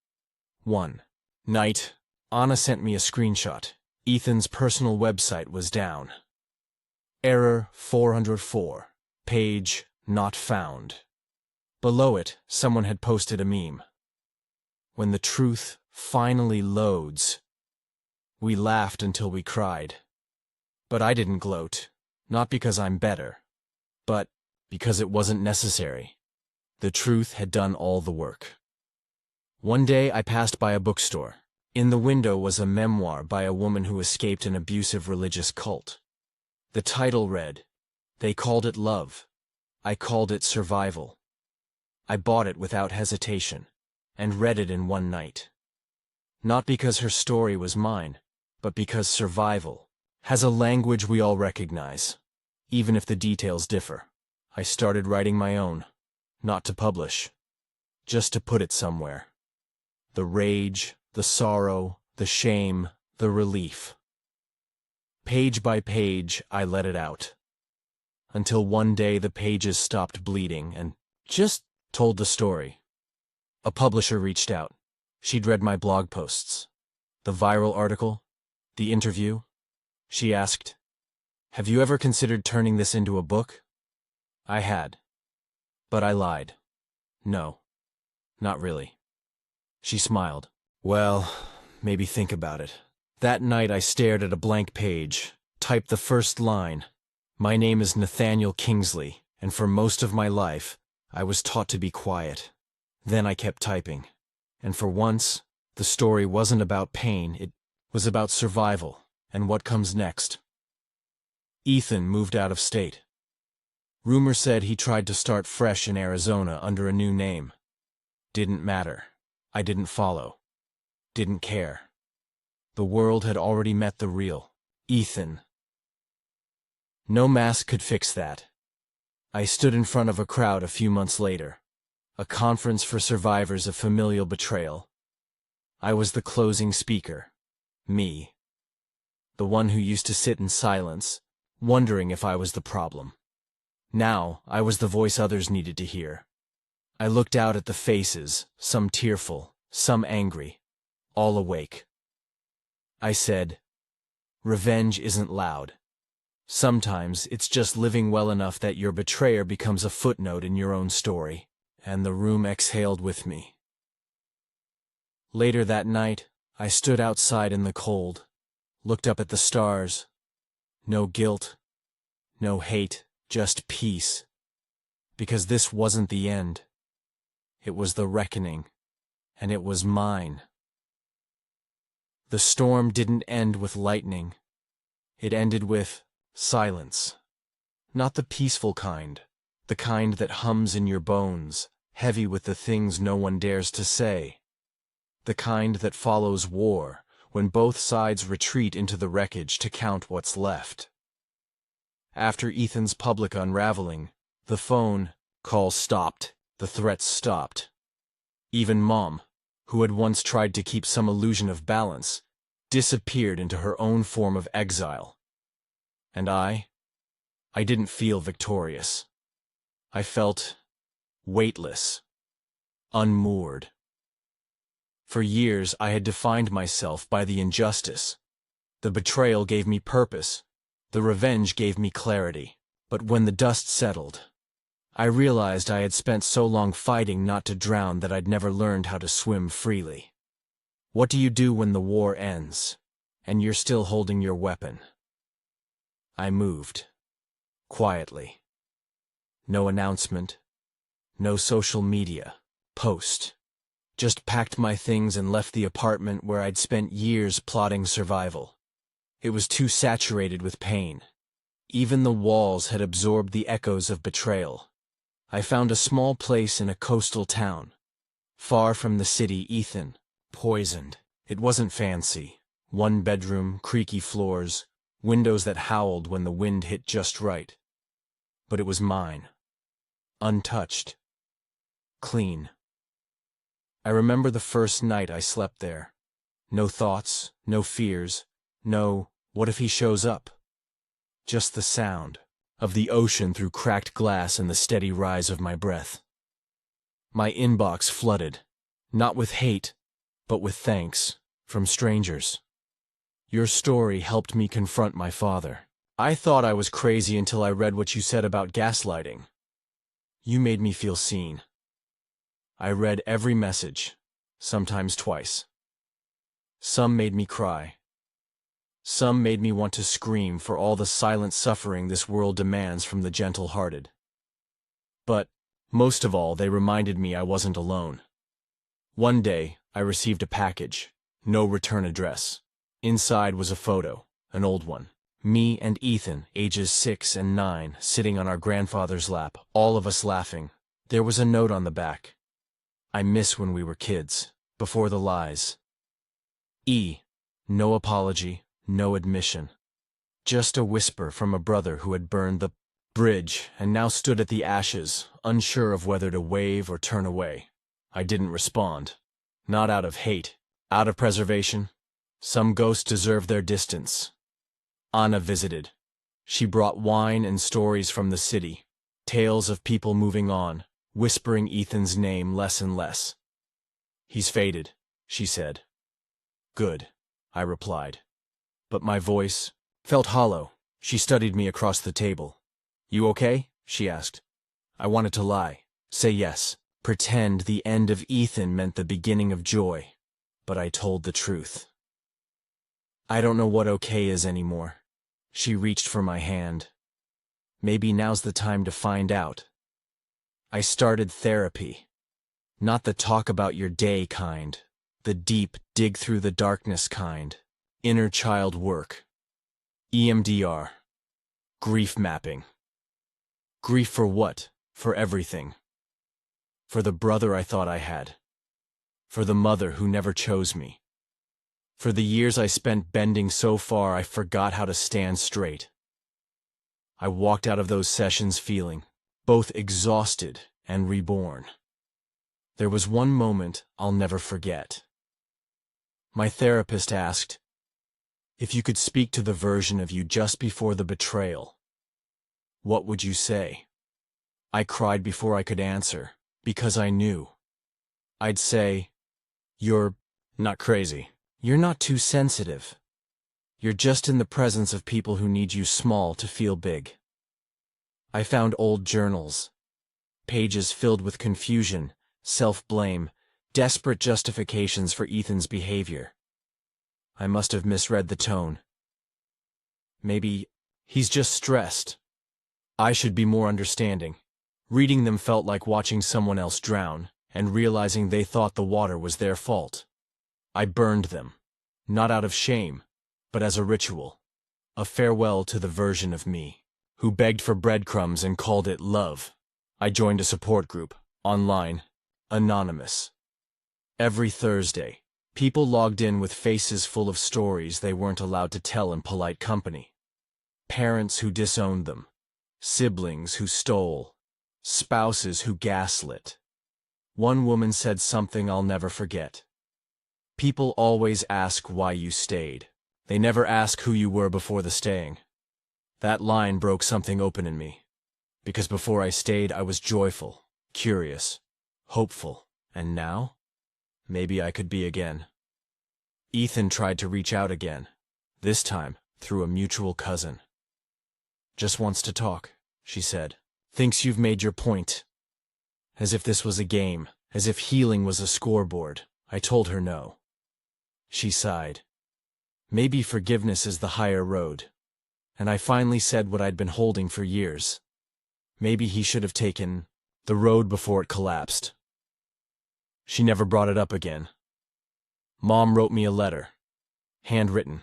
One night, Anna sent me a screenshot. Ethan's personal website was down. Error 404. Page not found. Below it, someone had posted a meme. When the truth finally loads. We laughed until we cried. But I didn't gloat, not because I'm better, but because it wasn't necessary. The truth had done all the work. One day I passed by a bookstore. In the window was a memoir by a woman who escaped an abusive religious cult. The title read, "They called it love. I called it survival." I bought it without hesitation, and read it in one night. Not because her story was mine, but because survival has a language we all recognize, even if the details differ. I started writing my own, not to publish, just to put it somewhere. The rage, the sorrow, the shame, the relief. Page by page, I let it out. Until one day the pages stopped bleeding and just told the story. A publisher reached out. She'd read my blog posts. The viral article, the interview. She asked, "Have you ever considered turning this into a book?" I had. But I lied. No, not really. She smiled. Well, maybe think about it. That night I stared at a blank page, typed the first line. My name is Nathaniel Kingsley, and for most of my life, I was taught to be quiet. Then I kept typing. And for once, the story wasn't about pain, it was about survival and what comes next. Ethan moved out of state. Rumor said he tried to start fresh in Arizona under a new name. Didn't matter. I didn't follow. Didn't care. The world had already met the real Ethan. No mask could fix that. I stood in front of a crowd a few months later. A conference for survivors of familial betrayal. I was the closing speaker. Me. The one who used to sit in silence, wondering if I was the problem. Now, I was the voice others needed to hear. I looked out at the faces, some tearful, some angry, all awake. I said, "Revenge isn't loud. Sometimes it's just living well enough that your betrayer becomes a footnote in your own story." And the room exhaled with me. Later that night, I stood outside in the cold, looked up at the stars. No guilt, no hate, just peace. Because this wasn't the end. It was the reckoning, and it was mine. The storm didn't end with lightning. It ended with silence. Not the peaceful kind, the kind that hums in your bones, heavy with the things no one dares to say. The kind that follows war, when both sides retreat into the wreckage to count what's left. After Ethan's public unraveling, the phone calls stopped, the threats stopped. Even Mom, who had once tried to keep some illusion of balance, disappeared into her own form of exile. And I didn't feel victorious. I felt weightless, unmoored. For years I had defined myself by the injustice. The betrayal gave me purpose. The revenge gave me clarity. But when the dust settled, I realized I had spent so long fighting not to drown that I'd never learned how to swim freely. What do you do when the war ends, and you're still holding your weapon? I moved. Quietly. No announcement. No social media post. Just packed my things and left the apartment where I'd spent years plotting survival. It was too saturated with pain. Even the walls had absorbed the echoes of betrayal. I found a small place in a coastal town. Far from the city, Ethan. Poisoned. It wasn't fancy. 1 bedroom, creaky floors, windows that howled when the wind hit just right. But it was mine. Untouched. Clean. I remember the first night I slept there. No thoughts, no fears, no, what if he shows up? Just the sound of the ocean through cracked glass and the steady rise of my breath. My inbox flooded, not with hate, but with thanks, from strangers. Your story helped me confront my father. I thought I was crazy until I read what you said about gaslighting. You made me feel seen. I read every message, sometimes twice. Some made me cry. Some made me want to scream for all the silent suffering this world demands from the gentle-hearted. But, most of all, they reminded me I wasn't alone. One day, I received a package, no return address. Inside was a photo, an old one. Me and Ethan, ages 6 and 9, sitting on our grandfather's lap, all of us laughing. There was a note on the back. I miss when we were kids, before the lies. No apology, no admission. Just a whisper from a brother who had burned the bridge and now stood at the ashes, unsure of whether to wave or turn away. I didn't respond. Not out of hate, out of preservation. Some ghosts deserve their distance. Anna visited. She brought wine and stories from the city, tales of people moving on, whispering Ethan's name less and less. He's faded, she said. Good, I replied. But my voice felt hollow. She studied me across the table. You okay? She asked. I wanted to lie, say yes, pretend the end of Ethan meant the beginning of joy. But I told the truth. I don't know what okay is anymore. She reached for my hand. Maybe now's the time to find out. I started therapy. Not the talk about your day kind, the deep, dig through the darkness kind. Inner child work. EMDR. Grief mapping. Grief for what? For everything. For the brother I thought I had. For the mother who never chose me. For the years I spent bending so far I forgot how to stand straight. I walked out of those sessions feeling both exhausted and reborn. There was one moment I'll never forget. My therapist asked, if you could speak to the version of you just before the betrayal, what would you say? I cried before I could answer, because I knew. I'd say, you're not crazy. You're not too sensitive. You're just in the presence of people who need you small to feel big. I found old journals, pages filled with confusion, self-blame, desperate justifications for Ethan's behavior. I must have misread the tone. Maybe he's just stressed. I should be more understanding. Reading them felt like watching someone else drown, and realizing they thought the water was their fault. I burned them, not out of shame, but as a ritual, a farewell to the version of me, who begged for breadcrumbs and called it love. I joined a support group, online, anonymous. Every Thursday, people logged in with faces full of stories they weren't allowed to tell in polite company. Parents who disowned them, siblings who stole, spouses who gaslit. One woman said something I'll never forget. People always ask why you stayed. They never ask who you were before the staying. That line broke something open in me. Because before I stayed, I was joyful, curious, hopeful. And now? Maybe I could be again. Ethan tried to reach out again, this time through a mutual cousin. Just wants to talk, she said. Thinks you've made your point. As if this was a game, as if healing was a scoreboard. I told her no. She sighed. Maybe forgiveness is the higher road. And I finally said what I'd been holding for years. Maybe he should have taken the road before it collapsed. She never brought it up again. Mom wrote me a letter. Handwritten.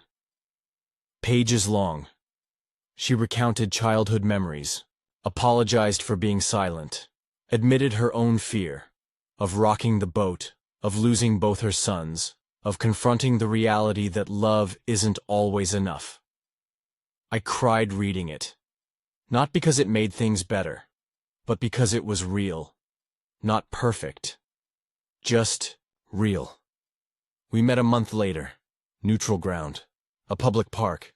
Pages long. She recounted childhood memories, apologized for being silent, admitted her own fear of rocking the boat, of losing both her sons, of confronting the reality that love isn't always enough. I cried reading it. Not because it made things better, but because it was real. Not perfect. Just real. We met a month later. Neutral ground. A public park.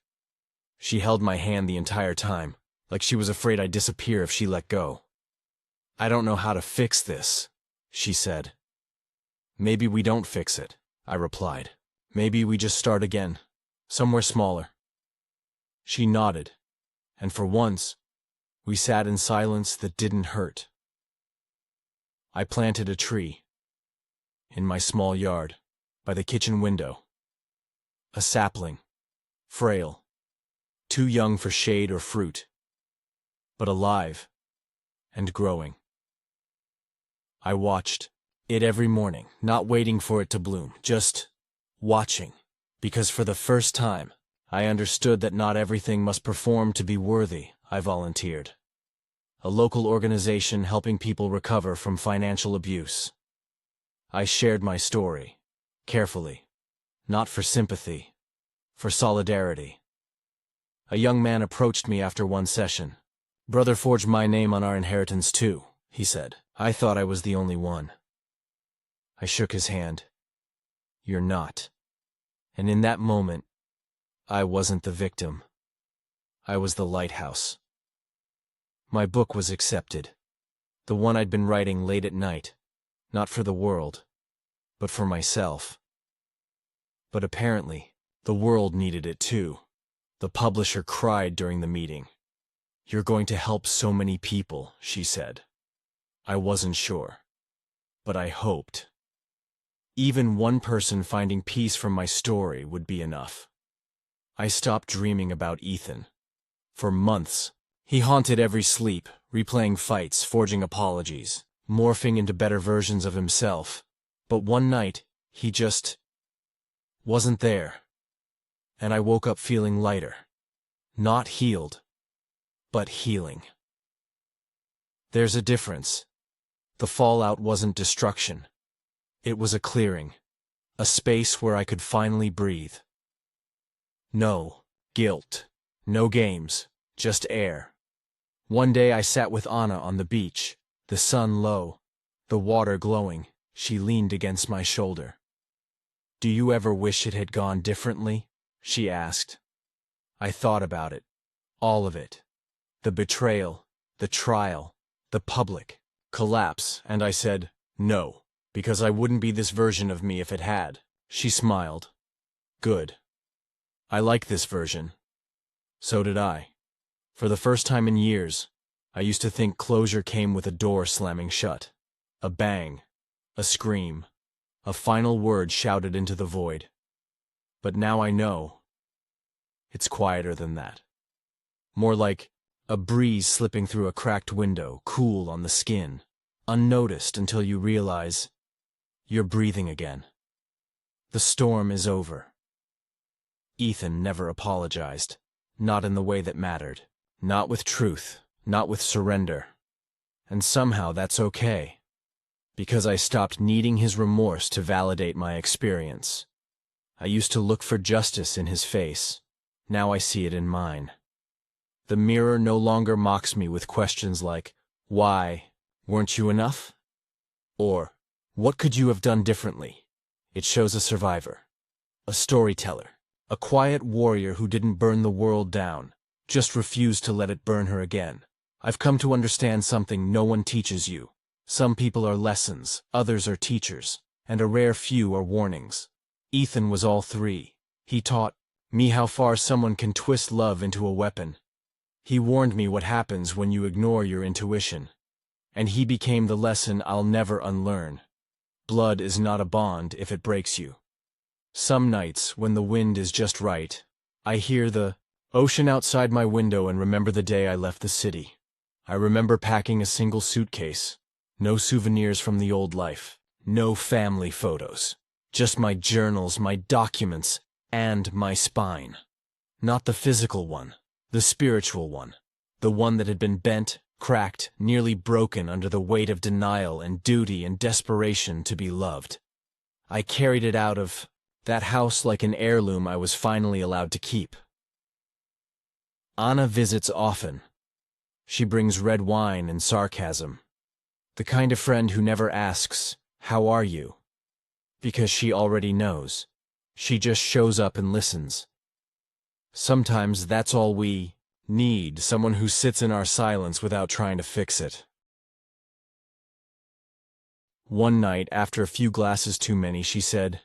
She held my hand the entire time, like she was afraid I'd disappear if she let go. I don't know how to fix this, she said. Maybe we don't fix it, I replied. Maybe we just start again, somewhere smaller. She nodded, and for once, we sat in silence that didn't hurt. I planted a tree. In my small yard, by the kitchen window. A sapling, frail, too young for shade or fruit, but alive and growing. I watched it every morning, not waiting for it to bloom, just watching, because for the first time, I understood that not everything must perform to be worthy. I volunteered. A local organization helping people recover from financial abuse. I shared my story, carefully, not for sympathy, for solidarity. A young man approached me after one session. "Brother forged my name on our inheritance too," he said. I thought I was the only one. I shook his hand. "You're not." And in that moment, I wasn't the victim. I was the lighthouse. My book was accepted. The one I'd been writing late at night. Not for the world, but for myself. But apparently, the world needed it too. The publisher cried during the meeting. "You're going to help so many people," she said. I wasn't sure, but I hoped. Even one person finding peace from my story would be enough. I stopped dreaming about Ethan. For months, he haunted every sleep, replaying fights, forging apologies, morphing into better versions of himself. But one night, he just wasn't there. And I woke up feeling lighter. Not healed, but healing. There's a difference. The fallout wasn't destruction. It was a clearing. A space where I could finally breathe. No guilt. No games. Just air. One day I sat with Anna on the beach, the sun low, the water glowing. She leaned against my shoulder. "Do you ever wish it had gone differently?" she asked. I thought about it. All of it. The betrayal, the trial, the public collapse, and I said, no, because I wouldn't be this version of me if it had. She smiled. Good. I like this version. So did I. For the first time in years, I used to think closure came with a door slamming shut. A bang. A scream. A final word shouted into the void. But now I know. It's quieter than that. More like a breeze slipping through a cracked window, cool on the skin, unnoticed until you realize you're breathing again. The storm is over. Ethan never apologized. Not in the way that mattered. Not with truth. Not with surrender. And somehow that's okay. Because I stopped needing his remorse to validate my experience. I used to look for justice in his face. Now I see it in mine. The mirror no longer mocks me with questions like, why, weren't you enough? Or, what could you have done differently? It shows a survivor. A storyteller. A quiet warrior who didn't burn the world down, just refused to let it burn her again. I've come to understand something no one teaches you. Some people are lessons, others are teachers, and a rare few are warnings. Ethan was all three. He taught me how far someone can twist love into a weapon. He warned me what happens when you ignore your intuition. And he became the lesson I'll never unlearn. Blood is not a bond if it breaks you. Some nights, when the wind is just right, I hear the ocean outside my window and remember the day I left the city. I remember packing a single suitcase. No souvenirs from the old life. No family photos. Just my journals, my documents, and my spine. Not the physical one, the spiritual one. The one that had been bent, cracked, nearly broken under the weight of denial and duty and desperation to be loved. I carried it out of that house like an heirloom I was finally allowed to keep. Anna visits often. She brings red wine and sarcasm. The kind of friend who never asks, "How are you?" because she already knows. She just shows up and listens. Sometimes that's all we need, someone who sits in our silence without trying to fix it. One night, after a few glasses too many, she said,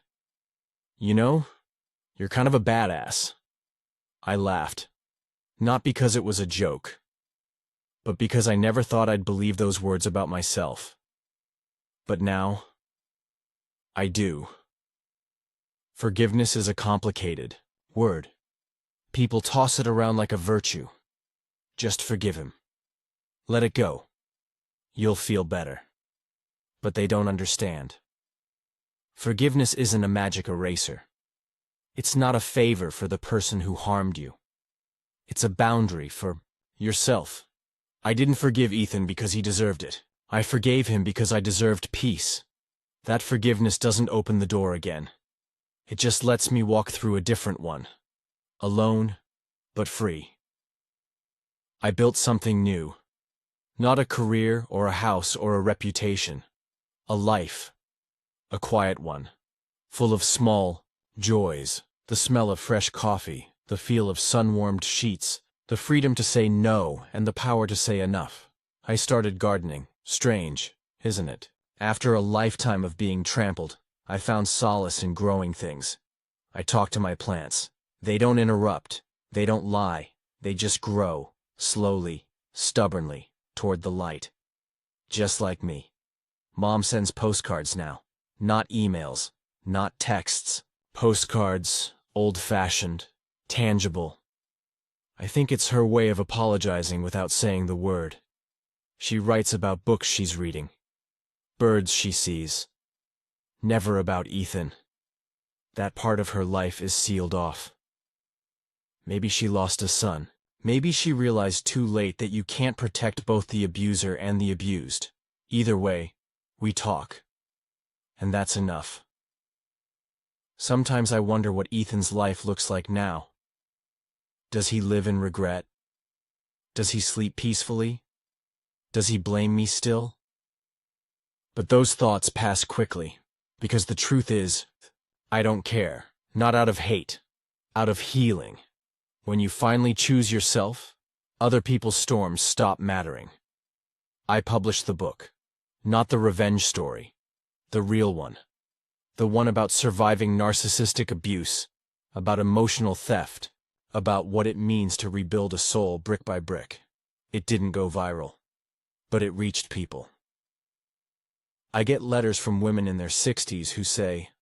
"You know, you're kind of a badass." I laughed. Not because it was a joke, but because I never thought I'd believe those words about myself. But now, I do. Forgiveness is a complicated word. People toss it around like a virtue. Just forgive him. Let it go. You'll feel better. But they don't understand. Forgiveness isn't a magic eraser. It's not a favor for the person who harmed you. It's a boundary for yourself. I didn't forgive Ethan because he deserved it. I forgave him because I deserved peace. That forgiveness doesn't open the door again. It just lets me walk through a different one. Alone, but free. I built something new. Not a career or a house or a reputation. A life. A quiet one. Full of small joys. The smell of fresh coffee. The feel of sun-warmed sheets. The freedom to say no and the power to say enough. I started gardening. Strange, isn't it? After a lifetime of being trampled, I found solace in growing things. I talk to my plants. They don't interrupt. They don't lie. They just grow, slowly, stubbornly, toward the light. Just like me. Mom sends postcards now. Not emails. Not texts. Postcards, old-fashioned, tangible. I think it's her way of apologizing without saying the word. She writes about books she's reading. Birds she sees. Never about Ethan. That part of her life is sealed off. Maybe she lost a son. Maybe she realized too late that you can't protect both the abuser and the abused. Either way, we talk. And that's enough. Sometimes I wonder what Ethan's life looks like now. Does he live in regret? Does he sleep peacefully? Does he blame me still? But those thoughts pass quickly, because the truth is, I don't care. Not out of hate, out of healing. When you finally choose yourself, other people's storms stop mattering. I published the book. Not the revenge story. The real one. The one about surviving narcissistic abuse, about emotional theft, about what it means to rebuild a soul brick by brick. It didn't go viral, but it reached people. I get letters from women in their 60s who say,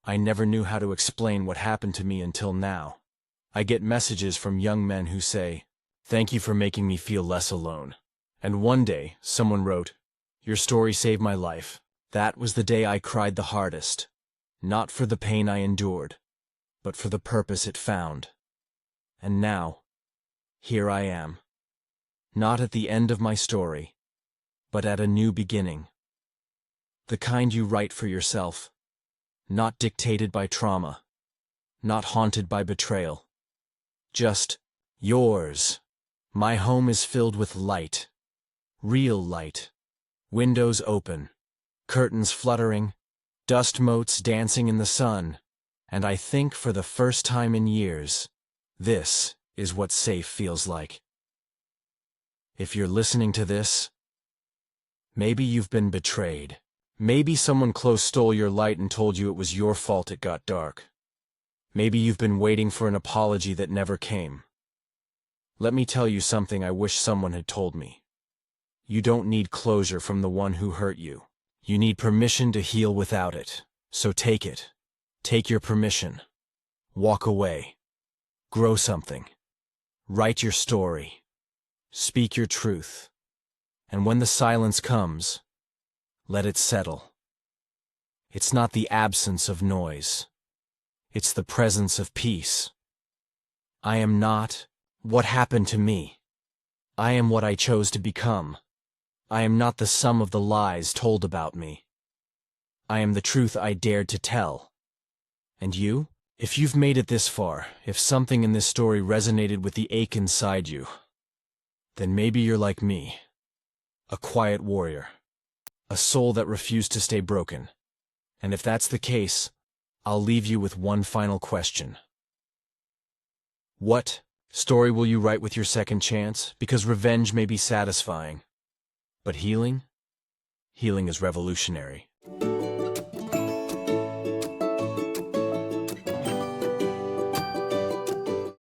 "I never knew how to explain what happened to me until now." I get messages from young men who say, "Thank you for making me feel less alone." And one day, someone wrote, "Your story saved my life. That was the day I cried the hardest. Not for the pain I endured, but for the purpose it found." And now, here I am. Not at the end of my story, but at a new beginning. The kind you write for yourself. Not dictated by trauma. Not haunted by betrayal. Just yours. My home is filled with light. Real light. Windows open. Curtains fluttering. Dust motes dancing in the sun. And I think for the first time in years, this is what safe feels like. If you're listening to this, maybe you've been betrayed. Maybe someone close stole your light and told you it was your fault it got dark. Maybe you've been waiting for an apology that never came. Let me tell you something I wish someone had told me. You don't need closure from the one who hurt you. You need permission to heal without it. So take it. Take your permission. Walk away. Grow something. Write your story. Speak your truth. And when the silence comes, let it settle. It's not the absence of noise. It's the presence of peace. I am not what happened to me. I am what I chose to become. I am not the sum of the lies told about me. I am the truth I dared to tell. And you? If you've made it this far, if something in this story resonated with the ache inside you, then maybe you're like me. A quiet warrior. A soul that refused to stay broken. And if that's the case, I'll leave you with one final question. What story will you write with your second chance? Because revenge may be satisfying. But healing? Healing is revolutionary.